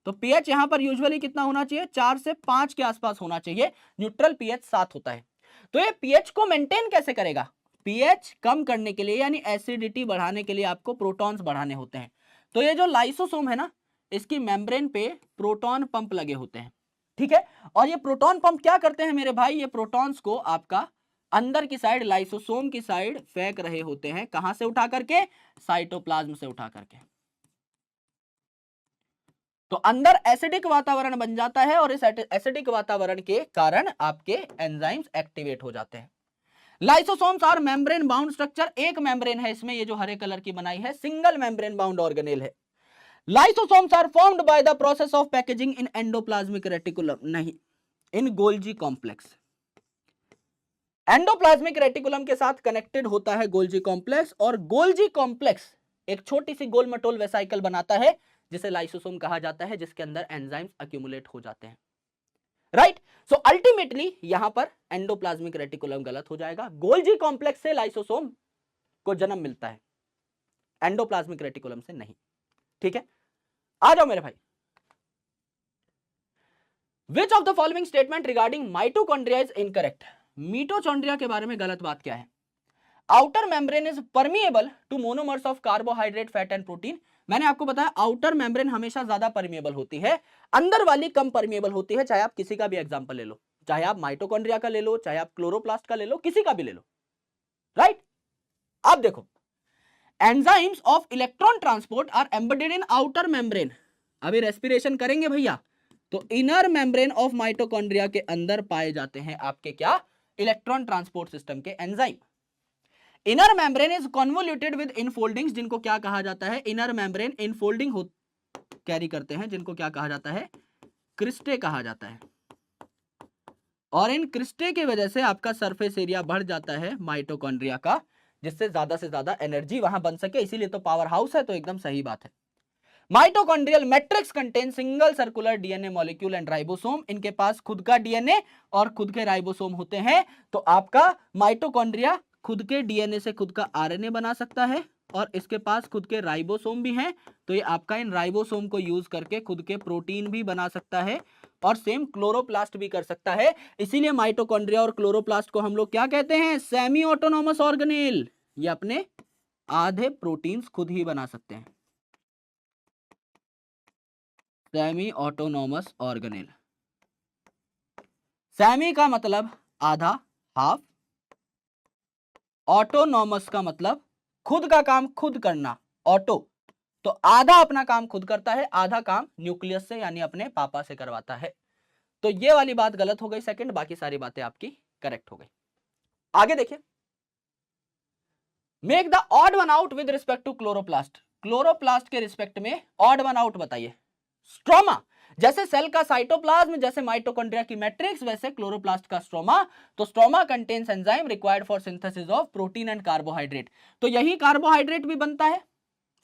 तो पीएच यहां पर यूजुअली कितना होना चाहिए? 4 से 5 के आसपास होना चाहिए। न्यूट्रल पीएच 7 होता है। तो ये पीएच को मेंटेन कैसे करेगा? पीएच कम करने के लिए यानी एसिडिटी बढ़ाने के लिए आपको प्रोटॉन्स बढ़ाने होते हैं। तो ये जो लाइसोसोम है ना, इसकी मेम्ब्रेन पे प्रोटॉन पंप लगे होते हैं। ठीक है? और ये प्रोटॉन पंप क्या करते हैं मेरे भाई? ये प्रोटॉन्स को आपका अंदर की साइड, लाइसोसोम की साइड फेंक रहे होते हैं। कहां से उठा करके? साइटोप्लाज्म से उठा करके। तो अंदर एसिडिक वातावरण बन जाता है, और इस एसिडिक वातावरण के कारण आपके एंजाइम्स एक्टिवेट हो जाते हैं। Lysosomes are membrane bound structure. एक मेम्ब्रेन है इसमें, ये जो हरे कलर की बनाई है, सिंगल मेम्ब्रेन बाउंड ऑर्गेनेल है। Lysosomes are formed by the process of packaging in endoplasmic reticulum, नहीं, in Golgi complex. Endoplasmic reticulum के साथ कनेक्टेड होता है गोल्जी कॉम्प्लेक्स, और गोल्जी कॉम्प्लेक्स एक छोटी सी गोल मटोल वेसाइकल बनाता है जिसे लाइसोसोम कहा जाता है, जिसके अंदर एंजाइम्स अक्यूमुलेट हो जाते हैं। राइट? सो अल्टीमेटली यहां पर एंडोप्लाज्मिक रेटिकुलम गलत हो जाएगा। गोल्जी कॉम्प्लेक्स से लाइसोसोम को जन्म मिलता है, एंडोप्लाज्मिक रेटिकुलम से नहीं। ठीक है? आ जाओ मेरे भाई। Which of the following statement regarding mitochondria is incorrect? Mitochondria के बारे में गलत बात क्या है? Outer membrane is permeable to monomers of carbohydrate, fat and protein. मैंने आपको बताया आउटर मेम्ब्रेन हमेशा ज्यादा परमिएबल होती है, अंदर वाली कम परमिएबल होती है। चाहे आप किसी का भी एग्जांपल ले लो, चाहे आप माइटोकॉन्ड्रिया का ले लो, चाहे आप क्लोरोप्लास्ट का ले लो, किसी का भी ले लो। राइट? अब देखो, enzymes of electron transport are embedded in outer membrane. अभी रेस्पिरेशन करेंगे भैया, तो इनर मेम्ब्रेन ऑफ माइटोकॉन्ड्रिया के अंदर पाए जाते हैं आपके क्या? इलेक्ट्रॉन ट्रांसपोर्ट सिस्टम के enzyme. Inner membrane is convoluted with infoldings, जिनको क्या कहा जाता है, इनर मेम्ब्रेन इनफोल्डिंग हो कैरी करते हैं, जिनको क्या कहा जाता है, क्रिस्टे कहा जाता है। और इन क्रिस्टे की वजह से आपका सरफेस एरिया बढ़ जाता है माइटोकॉन्ड्रिया का, जिससे ज्यादा से ज्यादा एनर्जी वहां बन सके, इसीलिए तो पावर हाउस है, तो एकदम सही बात है। Mitochondrial matrix contain single circular DNA molecule and ribosome, इनके पास खुद का डीएनए और खुद के राइबोसोम होते हैं। तो आपका माइटोकॉन्ड्रिया खुद के डीएनए से खुद का आरएनए बना सकता है और इसके पास खुद के राइबोसोम भी हैं, तो ये आपका इन राइबोसोम को यूज करके खुद के प्रोटीन भी बना सकता है और सेम क्लोरोप्लास्ट भी कर सकता है। इसीलिए माइटोकॉन्ड्रिया और क्लोरोप्लास्ट को हम लोग क्या कहते हैं, सेमी ऑटोनॉमस ऑर्गेनेल। ये अपने आधे प्रोटीन्स खुद ही बना सकते हैं, सेमी ऑटोनॉमस ऑर्गेनेल। सेमी का मतलब आधा, हाफ, ऑटोनॉमस का मतलब खुद का काम खुद करना, ऑटो, तो आधा अपना काम खुद करता है, आधा काम न्यूक्लियस से यानी अपने पापा से करवाता है। तो ये वाली बात गलत हो गई सेकंड, बाकी सारी बातें आपकी करेक्ट हो गई। आगे देखिए, make the odd one out with respect to chloroplast. Chloroplast के रिस्पेक्ट में ऑड वन आउट बताइए। स्ट्रोमा, जैसे सेल का साइटोप्लाज्म, जैसे माइटोकॉन्ड्रिया की मैट्रिक्स, वैसे क्लोरोप्लास्ट का स्ट्रोमा। तो stroma contains enzyme required for synthesis of protein and carbohydrate. तो यही कार्बोहाइड्रेट भी बनता है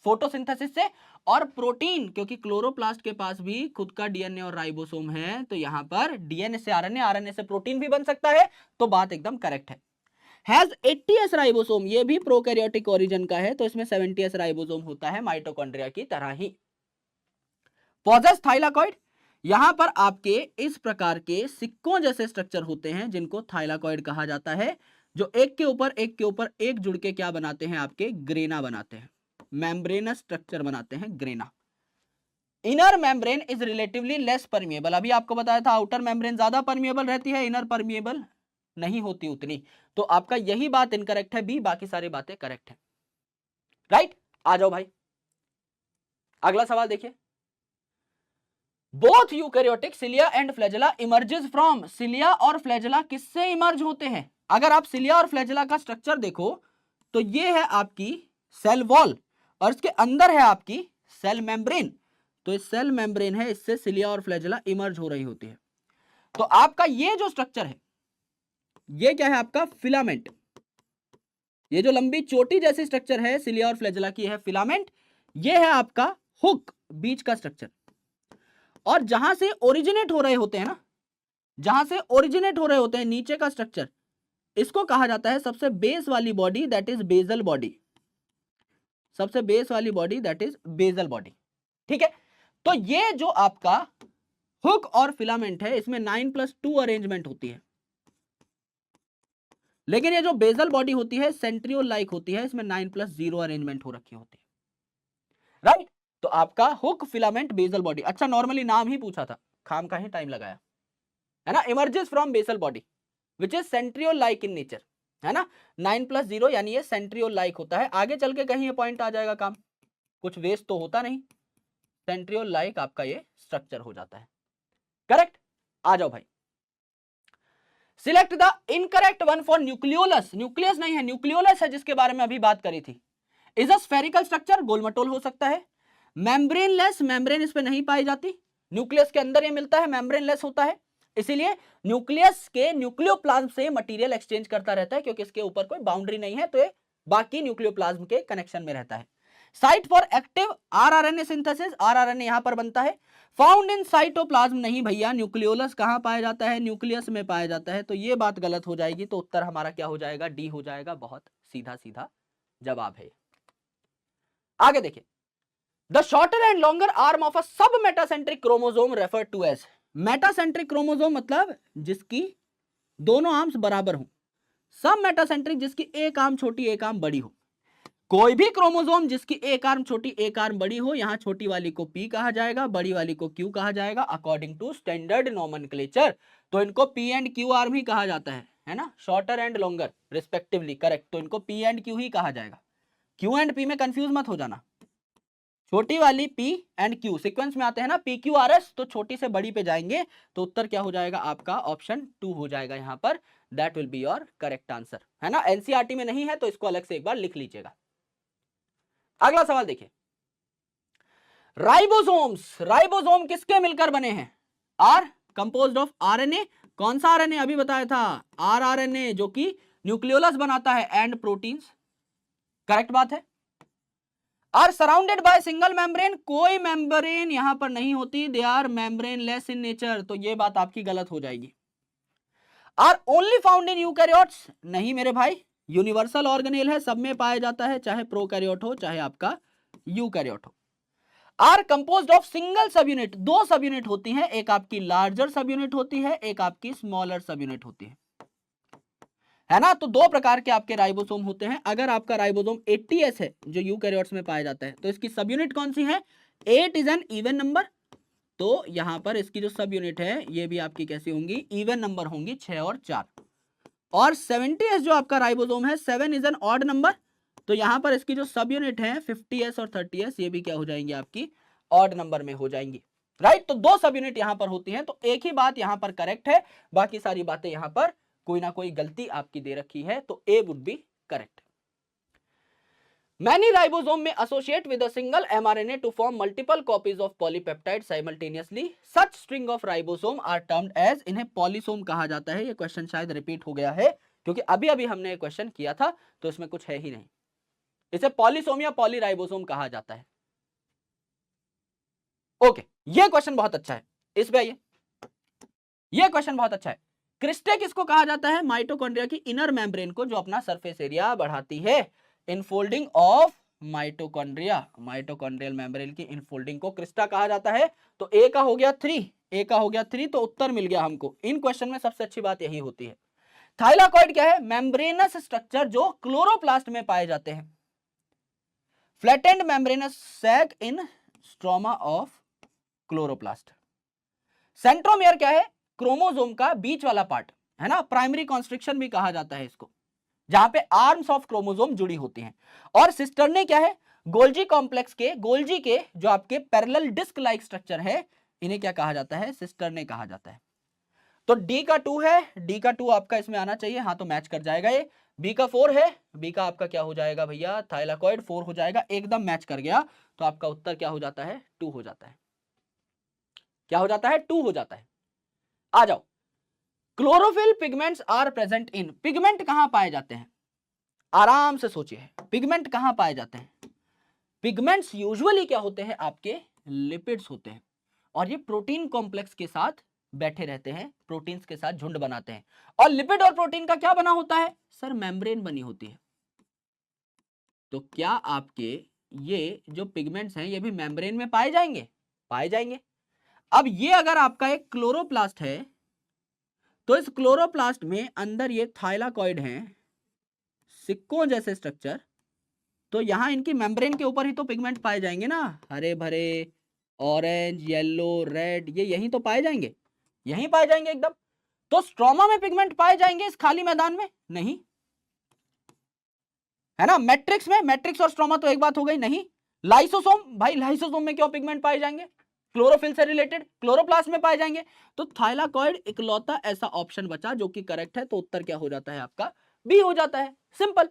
फोटोसिंथेसिस से, और प्रोटीन, क्योंकि क्लोरोप्लास्ट के पास भी खुद का डीएनए और राइबोसोम है, तो यहां पर डीएनए से आरएनए, आरएनए से प्रोटीन भी बन सकता है। तो बात एकदम करेक्ट है। हैज 80s राइबोसोम, ये भी प्रोकैरियोटिक ओरिजिन का है, तो इसमें 70s राइबोसोम होता है माइटोकॉन्ड्रिया की तरह ही। पॉजेस थाइलाकॉइड, यहां पर आपके इस प्रकार के सिक्कों जैसे स्ट्रक्चर होते हैं, जिनको थाइलाकॉइड कहा जाता है, जो एक के ऊपर एक के ऊपर एक जुड़ के क्या बनाते हैं, आपके ग्रेना बनाते हैं, मेम्ब्रेनस स्ट्रक्चर बनाते हैं, grana. Inner membrane is relatively less permeable, अभी आपको बताया था आउटर मेम्ब्रेन ज्यादा परमिएबल रहती है, इनर परमिएबल नहीं होती उतनी। तो आपका यही बात इनकरेक्ट है, बी, बाकी सारी बातें करेक्ट है। राइट, आ जाओ भाई, अगला सवाल देखिए। Both eukaryotic cilia and flagella emerges from, cilia और फ्लैजेला किससे इमर्ज होते हैं? अगर आप सिलिया और फ्लैजेला का स्ट्रक्चर देखो तो ये है आपकी सेल वॉल और इसके अंदर है आपकी सेल मेम्ब्रेन। तो इस सेल मेम्ब्रेन है, इससे सिलिया और फ्लैजेला इमर्ज हो रही होती है। तो आपका ये जो स्ट्रक्चर है, ये क्या है आपका फिलामेंट। ये जो लंबी चोटी जैसी स्ट्रक्चर है सिलिया और फ्लैजेला की है फिलामेंट। ये है आपका हुक, बीच का स्ट्रक्चर। और जहां से ओरिजिनेट हो रहे होते हैं ना, जहां से ओरिजिनेट हो रहे होते हैं नीचे का स्ट्रक्चर, इसको कहा जाता है सबसे बेस वाली body, that is bezel body. सबसे बेस वाली body that is bezel body. ठीक है, तो ये जो आपका हुक और फिलामेंट है, इसमें 9+2 अरेंजमेंट होती है, लेकिन ये जो बेजल बॉडी होती है सेंट्रियोल लाइक होती है, इसमें 9+0 अरेंजमेंट हो रखी होती है। राइट, तो आपका हुक फिलामेंट बेजल बॉडी, अच्छा नॉर्मली नाम ही पूछा था, खाम का ही टाइम लगाया है ना। Emerges from basal body which is centriole like in nature, है ना। 9+0 यानी ये सेंट्रियोल लाइक होता है। आगे चल के कहीं ये पॉइंट आ जाएगा काम, कुछ वेस्ट तो होता नहीं, सेंट्रियोल लाइक आपका ये स्ट्रक्चर हो जाता है। करेक्ट, आ जाओ भाई। Select the incorrect one for nucleolus. Nucleus नहीं है, न्यूक्लियोलस है जिसके बारे में अभी बात करी थी। इज अ स्फेरिकल स्ट्रक्चर, गोलमटोल हो सकता है। मेम्ब्रेनलेस, मेम्ब्रेन इस पे नहीं पाई जाती, न्यूक्लियस के अंदर ये मिलता है, मेम्ब्रेनलेस होता है। इसीलिए न्यूक्लियस के न्यूक्लियोप्लाज्म से मटेरियल एक्सचेंज करता रहता है, क्योंकि इसके ऊपर कोई बाउंड्री नहीं है, तो ये बाकी न्यूक्लियोप्लाज्म के कनेक्शन में रहता है। Site for active rRNA synthesis, rRNA यहां पर बनता है। फाउंड इन साइटोप्लाज्म, नहीं भैया, न्यूक्लियोलस कहां पाया जाता है, न्यूक्लियस में पाया जाता है, तो ये बात गलत हो जाएगी। तो उत्तर हमारा क्या हो जाएगा, डी हो जाएगा। बहुत सीधा सीधा जवाब है। आगे देखिए, the shorter and longer arm of a submetacentric chromosome referred to as. Metacentric chromosome मतलब जिसकी दोनों आर्म्स बराबर हो, सब मेटासेंट्रिक जिसकी एक आर्म छोटी एक आर्म बड़ी हो। कोई भी क्रोमोसोम जिसकी एक आर्म छोटी एक आर्म बड़ी हो, यहां छोटी वाली को P कहा जाएगा, बड़ी वाली को Q कहा जाएगा, अकॉर्डिंग टू स्टैंडर्ड नोमेनक्लेचर। तो इनको P एंड Q आर्म ही कहा जाता है ना, shorter and longer respectively. Correct, तो इनको P एंड Q ही कहा जाएगा। Q एंड P में कंफ्यूज मत हो जाना, छोटी वाली P एंड Q सीक्वेंस में आते हैं ना, PQRS, तो छोटी से बड़ी पे जाएंगे, तो उत्तर क्या हो जाएगा आपका ऑप्शन 2 हो जाएगा यहाँ पर, that will be your correct answer, है ना। एनसीईआरटी में नहीं है तो इसको अलग से एक बार लिख लीजिएगा। अगला सवाल देखिए, राइबोसोम्स, राइबोसोम किसके मिलकर बने हैं? आर कंपोज्ड ऑफ आरएनए, कौन सा आरएनए? अभी बताया था आरआरएनए, जो कि न्यूक्लियोलस बनाता है, एंड प्रोटीन्स, करेक्ट बात है। Are surrounded by single membrane, कोई मेम्ब्रेन यहां पर नहीं होती, they are membrane less in nature, तो ये बात आपकी गलत हो जाएगी। Are only found in eukaryotes, नहीं मेरे भाई, यूनिवर्सल ऑर्गेनेल है, सब में पाया जाता है, चाहे प्रोकैरियोट हो चाहे आपका यूकैरियोट हो। Are composed of single subunit, दो सब यूनिट होती हैं, एक आपकी लार्जर सब यूनिट होती है, एक आपकी स्मॉलर सब यूनिट होती है ना। तो दो प्रकार के आपके राइबोसोम होते हैं। अगर आपका राइबोसोम 80S है जो यूकैरियोट्स में पाया जाता है, तो इसकी सब यूनिट कौन सी है? 8 इज एन इवन नंबर, तो यहां पर इसकी जो सब यूनिट है ये भी आपकी कैसी होंगी? इवन नंबर होंगी, 6 और 4। और 70S जो आपका राइबोसोम है, 7 इज एन ऑड नंबर, तो यहां पर इसकी जो सब यूनिट है 50S और 30S, ये भी क्या हो जाएंगी? आपकी ऑड नंबर में हो जाएंगी, राइट। तो दो सब यूनिट यहां पर होती हैं, तो एक ही बात यहां पर करेक्ट है, बाकी सारी बातें यहां पर कोई ना कोई गलती आपकी दे रखी है, तो A would be correct. Many ribosome may associate with a single mRNA to form multiple copies of polypeptide simultaneously. Such string of ribosome are termed as, इन्हें पॉलीसोम कहा जाता है। ये क्वेश्चन शायद रिपीट हो गया है, क्योंकि अभी अभी हमने ये क्वेश्चन किया था, तो इसमें कुछ है ही नहीं। इसे पॉलीसोम या पॉलीराइबोसोम कहा जाता है। ओके, ये क्वेश्चन बहुत अच्छा है, इस पे आइए। ये क्वेश्चन बहुत अच्छा है। क्रिस्टे किसको कहा जाता है? माइटोकॉन्ड्रिया की इनर मेम्ब्रेन को, जो अपना सरफेस एरिया बढ़ाती है। Infolding of mitochondria, mitochondrial membrane की इनफोल्डिंग को क्रिस्टा कहा जाता है। तो ए का हो गया 3, ए का हो गया 3, तो उत्तर मिल गया हमको। इन क्वेश्चन में सबसे अच्छी बात यही होती है। थाइलाकॉइड क्या है? मेम्ब्रेनस स्ट्रक्चर जो क्लोरोप्लास्ट में पाए जाते हैं। Flattened membranous sac in stroma of chloroplast. Centromere क्या है? क्रोमोसोम का बीच वाला पार्ट, है ना। प्राइमरी कॉन्स्ट्रिक्शन भी कहा जाता है इसको, जहां पे आर्म्स ऑफ क्रोमोसोम जुड़ी होती हैं। और सिस्टर्ने क्या है? गोल्जी कॉम्प्लेक्स के, गोल्जी के जो आपके पैरेलल डिस्क लाइक स्ट्रक्चर है, इन्हें क्या कहा जाता है? सिस्टर्ने कहा जाता है। तो डी का 2 है, डी का 2 आपका इसमें आना चाहिए, हाँ तो मैच कर जाएगा ये। बी का 4 है, बी का आपका क्या हो जाएगा भैया? थाइलाकॉइड 4 हो जाएगा, एकदम मैच कर गया। तो आपका उत्तर क्या हो जाता है? 2 हो जाता है। क्या हो जाता है? 2 हो जाता है। आ जाओ, chlorophyll pigments are present in, pigment कहां पाए जाते हैं? आराम से सोचिए, पिगमेंट कहां पाए जाते हैं? पिगमेंट्स यूजुअली क्या होते हैं? आपके लिपिड्स होते हैं, और ये प्रोटीन कॉम्प्लेक्स के साथ बैठे रहते हैं, प्रोटीन्स के साथ झुंड बनाते हैं। और लिपिड और प्रोटीन का क्या बना होता है? सर मेम्ब्रेन बनी होती है। तो क्या आपके ये जो पिगमेंट्स हैं ये भी मेम्ब्रेन में पाए जाएंगे? पाए जाएंगे। अब ये अगर आपका एक क्लोरोप्लास्ट है, तो इस क्लोरोप्लास्ट में अंदर ये थाइलाकॉइड हैं, सिक्कों जैसे स्ट्रक्चर, तो यहां इनकी मेम्ब्रेन के ऊपर ही तो पिगमेंट पाए जाएंगे ना, हरे भरे, ऑरेंज, येलो, रेड, ये यहीं तो पाए जाएंगे, यहीं पाए जाएंगे एकदम। तो स्ट्रोमा में पिगमेंट पाए जाएंगे इस खाली मैदान में? नहीं, है ना। मैट्रिक्स में, मैट्रिक्स और स्ट्रोमा तो एक बात हो गई। नहीं, लाइसोसोम, भाई लाइसोसोम में क्यों पिगमेंट पाए जाएंगे? क्लोरोफिल से रिलेटेड, क्लोरोप्लास्ट में पाए जाएंगे। तो थाइलाकॉइड इकलौता ऐसा ऑप्शन बचा जो कि करेक्ट है, तो उत्तर क्या हो जाता है आपका? बी हो जाता है। सिंपल,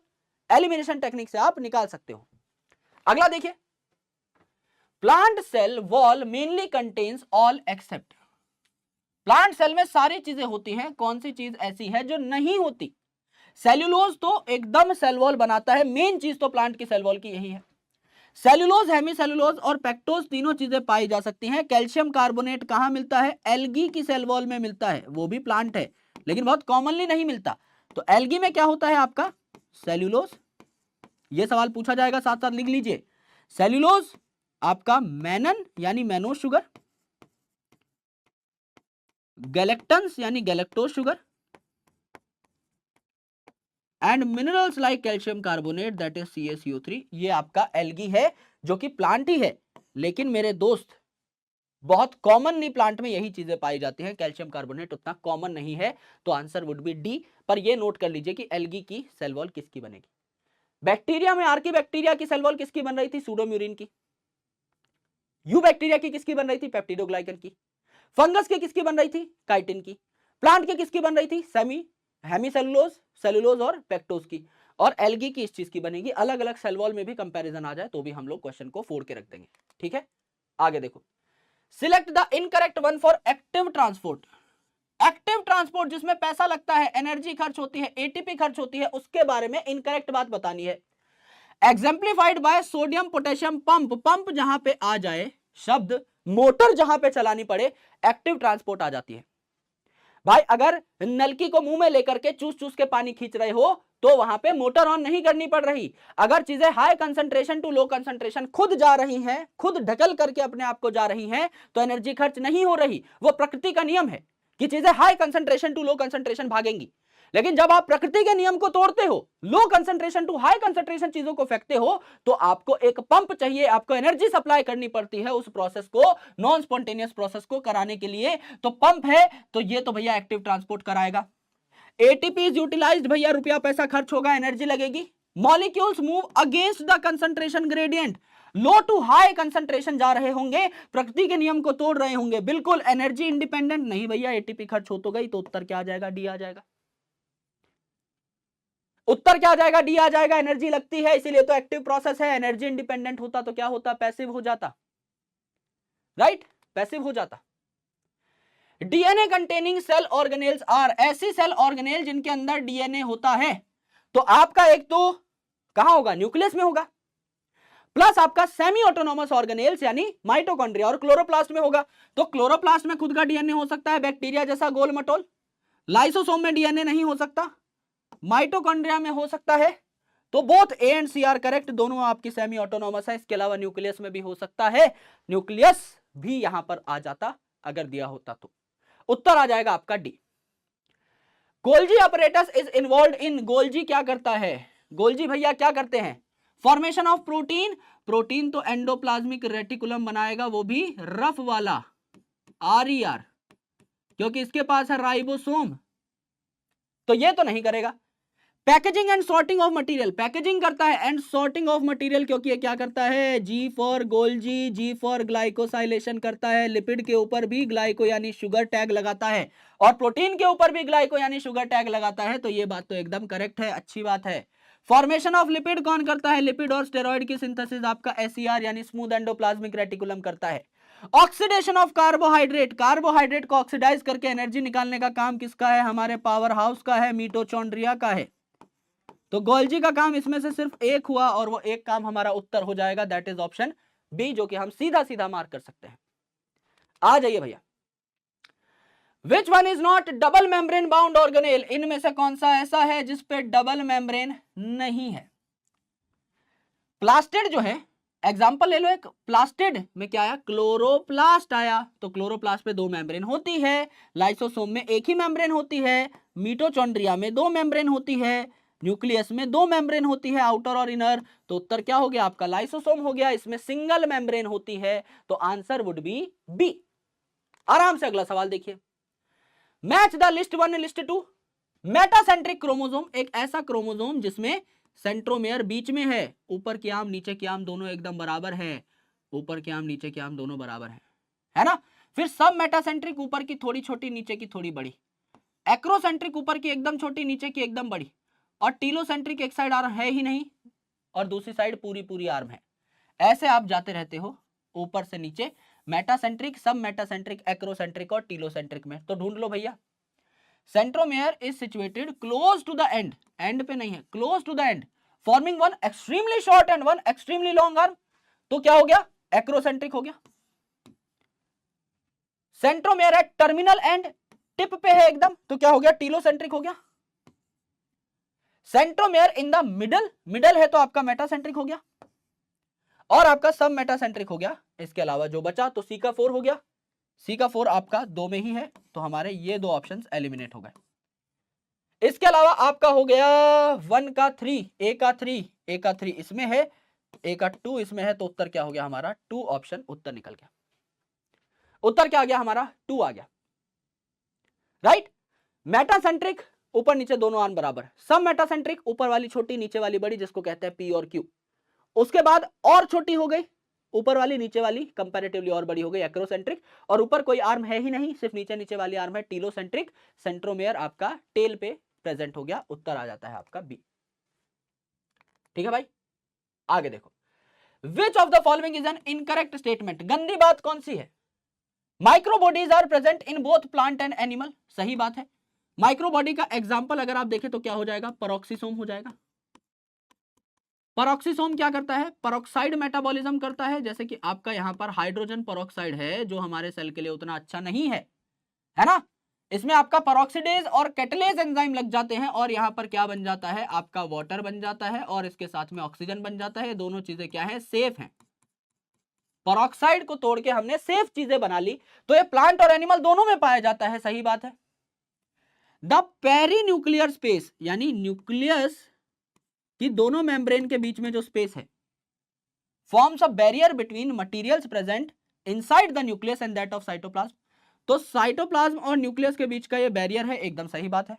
एलिमिनेशन टेक्निक से आप निकाल सकते हो। अगला देखिए, plant cell wall mainly contains all except, plant cell में सारी चीजें होती हैं, कौन सी चीज ऐसी है जो नहीं होती? सेल्यूलोज तो एकदम सेल वॉल बनाता है, मेन चीज तो प्लांट की सेल वॉल की यही है। सेल्यूलोज, हेमीसेल्यूलोज और पेक्टोज तीनों चीजें पाई जा सकती हैं। कैल्शियम कार्बोनेट कहां मिलता है? एल्गी की सेल वॉल में मिलता है, वो भी प्लांट है, लेकिन बहुत कॉमनली नहीं मिलता। तो एल्गी में क्या होता है आपका? सेल्यूलोज। ये सवाल पूछा जाएगा, साथ साथ लिख लीजिए। सेल्यूलोज आपका मैनन यानी मैनो शुगर, गैलेक्टन्स यानी galactose sugar, and minerals like calcium carbonate that is CaCO3, ये आपका एल्गी है जो कि प्लांट ही है, लेकिन मेरे दोस्त बहुत कॉमनली प्लांट में यही चीजें पाई जाती हैं, कैल्शियम कार्बोनेट उतना कॉमन नहीं है। तो आंसर वुड बी डी। पर ये नोट कर लीजिए कि एल्गी की सेल वॉल किसकी बनेगी? बैक्टीरिया में आर्की बैक्टीरिया की सेल वॉल किसकी बन रही थी? सूडोम्यूरिन की। यू बैक्टीरिया की किसकी बन रही थी? पेप्टिडोग्लाइकन की। फंगस की किसकी बन रही थी? काइटिन की। प्लांट की किसकी बन रही थी? सेमी हेमीसेलुलोज, सेलुलोज और पेक्टोज की, और एल्गी की इस चीज की बनेगी। अलग अलग सेल वॉल में भी कंपैरिजन आ जाए तो भी हम लोग क्वेश्चन को फोड़ के रख देंगे, ठीक है। आगे देखो, select the incorrect one for active transport. Active transport जिसमें पैसा लगता है, एनर्जी खर्च होती है, एटीपी खर्च होती है, उसके बारे में इनकरेक्ट बात बतानी है। Exemplified by sodium potassium pump, pump जहां पे आ जाए शब्द, मोटर जहां पे चलानी पड़े, एक्टिव ट्रांसपोर्ट आ जाती है। भाई अगर नलकी को मुंह में लेकर के चूस चूस के पानी खींच रहे हो तो वहां पे मोटर ऑन नहीं करनी पड़ रही। अगर चीजें high concentration to low concentration खुद जा रही हैं, खुद ढकल करके अपने आप को जा रही हैं, तो एनर्जी खर्च नहीं हो रही। वो प्रकृति का नियम है कि चीजें high concentration to low concentration भागेंगी। लेकिन जब आप प्रकृति के नियम को तोड़ते हो, low concentration to high concentration चीजों को फेंकते हो, तो आपको एक पंप चाहिए, आपको एनर्जी सप्लाई करनी पड़ती है उस प्रोसेस को, नॉन स्पॉन्टेनियस प्रोसेस को कराने के लिए। तो पंप है तो ये तो भैया एक्टिव ट्रांसपोर्ट कराएगा। एटीपी इज यूटिलाइज्ड, भैया रुपया पैसा खर्च होगा, एनर्जी लगेगी। Molecules move against the concentration gradient, low to high concentration जा रहे होंगे, प्रकृति के नियम को तोड़ रहे होंगे, बिल्कुल एनर्जी इंडिपेंडेंट नहीं भैया, एटीपी खर्च हो तो गई, तो उत्तर क्या आ जाएगा? डी आ जाएगा। उत्तर क्या आ जाएगा? डी आ जाएगा। एनर्जी लगती है इसीलिए तो एक्टिव प्रोसेस है। एनर्जी इंडिपेंडेंट होता तो क्या होता? पैसिव हो जाता, राइट, पैसिव हो जाता। DNA containing cell organelles are, ऐसी सेल ऑर्गेनेल जिनके अंदर डीएनए होता है। तो आपका एक तो कहां होगा? न्यूक्लियस में होगा, प्लस आपका सेमी ऑटोनोमस ऑर्गेनेल्स यानी माइटोकॉन्ड्रिया और क्लोरोप्लास्ट में होगा। तो क्लोरोप्लास्ट में खुद का डीएनए हो सकता है, बैक्टीरिया जैसा गोल मटोल। लाइसोसोम में डीएनए नहीं हो सकता, माइटोकॉन्ड्रिया में हो सकता है। तो both A and C are correct, दोनों आपकी सेमी ऑटोनोमस है। इसके अलावा न्यूक्लियस में भी हो सकता है, न्यूक्लियस भी यहां पर आ जाता अगर दिया होता तो। उत्तर आ जाएगा आपका D. Golgi apparatus is involve in, Golgi क्या करता है? गोल्जी भैया क्या करते हैं? फॉर्मेशन ऑफ प्रोटीन, प्रोटीन तो एंडोप्लाज्मिक रेटिकुलम बनाएगा, वो भी रफ वाला आरईआर, क्योंकि इसके पास है राइबोसोम, तो ये तो नहीं करेगा। Packaging and sorting of material, packaging करता है एंड सॉर्टिंग ऑफ मटेरियल, क्योंकि ये क्या करता है? G for Golgi, G for glycosylation करता है। लिपिड के ऊपर भी ग्लाइको यानी शुगर टैग लगाता है, और प्रोटीन के ऊपर भी ग्लाइको यानी शुगर टैग लगाता है। तो ये बात तो एकदम करेक्ट है, अच्छी बात है। फॉर्मेशन ऑफ लिपिड कौन करता है? लिपिड और स्टेरॉइड की सिंथेसिस आपका एसईआर यानी स्मूथ एंडोप्लाज्मिक रेटिकुलम करता है। ऑक्सीडेशन ऑफ कार्बोहाइड्रेट, कार्बोहाइड्रेट को ऑक्सीडाइज करके एनर्जी निकालने का काम किसका है? हमारे पावर हाउस का है, मिटोचॉन्ड्रिया का है। तो गोल्जी का काम इसमें से सिर्फ एक हुआ, और वो एक काम हमारा उत्तर हो जाएगा, दैट इज ऑप्शन बी, जो कि हम सीधा सीधा मार्क कर सकते हैं। आ जाइए भैया, which one is not double membrane bound organelle, इनमें से कौन सा ऐसा है जिसपे डबल मेम्ब्रेन नहीं है? प्लास्टिड जो है, एग्जाम्पल ले लो एक, प्लास्टिड में क्या आया? क्लोरोप्लास्ट आया। तो क्लोरोप्लास्ट पे दो मेम्ब्रेन होती है, लाइसोसोम में एक ही मेम्ब्रेन होती है, मिटोचॉन्ड्रिया में दो मेम्ब्रेन होती है, न्यूक्लियस में दो मेम्ब्रेन होती है, आउटर और इनर। तो उत्तर क्या हो गया आपका? लाइसोसोम हो गया, इसमें सिंगल मेम्ब्रेन होती है। तो आंसर वुड बी बी। आराम से अगला सवाल देखिए, match the list 1 list 2। Metacentric chromosome, एक ऐसा क्रोमोसोम जिसमें सेंट्रोमेयर बीच में है, ऊपर की आर्म नीचे की आर्म दोनों एकदम बराबर है, ऊपर की आर्म नीचे की आर्म दोनों बराबर है ना। फिर सब मेटासेंट्रिक, ऊपर की थोड़ी छोटी नीचे की थोड़ी बड़ी, एक्रोसेंट्रिक ऊपर की एकदम छोटी नीचे की एकदम बड़ी, और टीलोसेंट्रिक एक साइड आर्म है ही नहीं और दूसरी साइड पूरी पूरी आर्म है। ऐसे आप जाते रहते हो ऊपर से नीचे, मेटासेंट्रिक, सब मेटासेंट्रिक, एक्रोसेंट्रिक और टीलोसेंट्रिक में। तो ढूंढ लो भैया, centromere is situated close to the end, end पे नहीं है, close to the end, forming one extremely short and one extremely long arm. तो क्या हो गया? एक्रोसेंट्रिक हो गया। Centromere at terminal end, tip पे है एकदम, तो क्या हो गया? टीलोसेंट्रिक हो गया। Centromere in the middle, middle है तो आपका मेटासेंट्रिक हो गया, और आपका सब मेटासेंट्रिक हो गया। इसके अलावा जो बचा तो सी का 4 हो गया, सी का 4 आपका 2 में ही है, तो हमारे ये दो ऑप्शंस एलिमिनेट हो गए। इसके अलावा आपका हो गया 1 का 3, ए का 3, ए का 3 इसमें है, ए का 2 इसमें है, तो उत्तर क्या हो गया हमारा? 2 ऑप्शन उत्तर निकल गया। उत्तर क्या आ गया हमारा? 2 आ गया, राइट। मेटासेंट्रिक ऊपर नीचे दोनों आर्म बराबर, सब मेटासेंट्रिक ऊपर वाली छोटी नीचे वाली बड़ी, जिसको कहते हैं पी और क्यू। उसके बाद और छोटी हो गई, ऊपर वाली नीचे वाली कंपैरेटिवली और बड़ी हो गई, एक्रोसेंट्रिक, और ऊपर कोई आर्म है ही नहीं, सिर्फ नीचे नीचे वाली आर्म है, टीलोसेंट्रिक। सेंट्रोमेयर आपका टेल पे प्रेजेंट हो गया, उत्तर आ जाता है आपका बी। ठीक है भाई, आगे देखो, which of the following is an incorrect statement, गंदी बात कौन सी है? Microbodies are present in both plant and animal, सही बात है। माइक्रोबॉडी का एग्जांपल अगर आप देखें तो क्या हो जाएगा, पेरोक्सिसोम हो जाएगा। पेरोक्सिसोम क्या करता है, पेरोक्साइड मेटाबॉलिज्म करता है, जैसे कि आपका यहां पर हाइड्रोजन पेरोक्साइड है जो हमारे सेल के लिए उतना अच्छा नहीं है ना, इसमें आपका पेरोक्सीडेज और कैटलेज एंजाइम लग जाते हैं और यहां पर क्या बन जाता है, आपका वाटर बन जाता है और इसके साथ में ऑक्सीजन बन जाता है। दोनों चीजें क्या है, सेफ हैं। पेरोक्साइड को तोड़ के हमने सेफ चीजें बना ली, तो ये प्लांट और एनिमल दोनों में पाया जाता है, सही बात है। द पेरीन्यूक्लियर स्पेस, यानी न्यूक्लियस की दोनों मेम्ब्रेन के बीच में जो स्पेस है, forms a barrier between materials present inside the nucleus and that of cytoplasm. तो साइटोप्लाज्म और न्यूक्लियस के बीच का ये बैरियर है, एकदम सही बात है।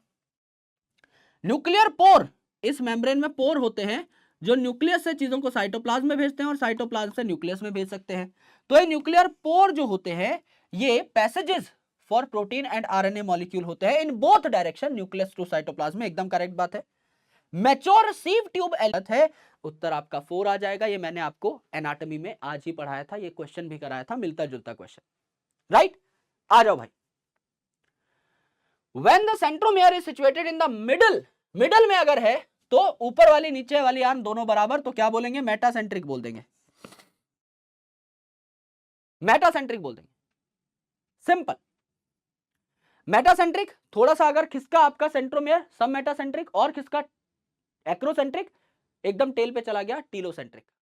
न्यूक्लियर पोर, इस मेम्ब्रेन में पोर होते हैं जो न्यूक्लियस से चीजों को साइटोप्लाज्म में भेजते हैं और साइटोप्लाज्म से न्यूक्लियस में भेज सकते हैं। तो ये न्यूक्लियर पोर जो होते हैं ये passages for protein and RNA molecule होते हैं in both direction, nucleus to cytoplasm, एकदम करेक्ट बात है। मैच्योर सीव ट्यूब है, उत्तर आपका 4 आ जाएगा। ये मैंने आपको एनाटॉमी में आज ही पढ़ाया था, ये क्वेश्चन भी कराया था, मिलता जुलता क्वेश्चन, राइट। आ जाओ भाई, when the centromere is situated in the middle, middle में अगर है तो ऊपर वाली नीचे वाली आर्म दोनों बराबर, तो क्या बोलेंगे, मेटासेंट्रिक बोल देंगे, मेटासेंट्रिक बोल देंगे, सिंपल। मेटासेंट्रिक थोड़ा सा अगर खिसका आपका सेंट्रोमियर, सब मेटासेंट्रिक, और खिसका एक्रोसेंट्रिक, एकदम टेल पे चला गया टीलोसेंट्रिक,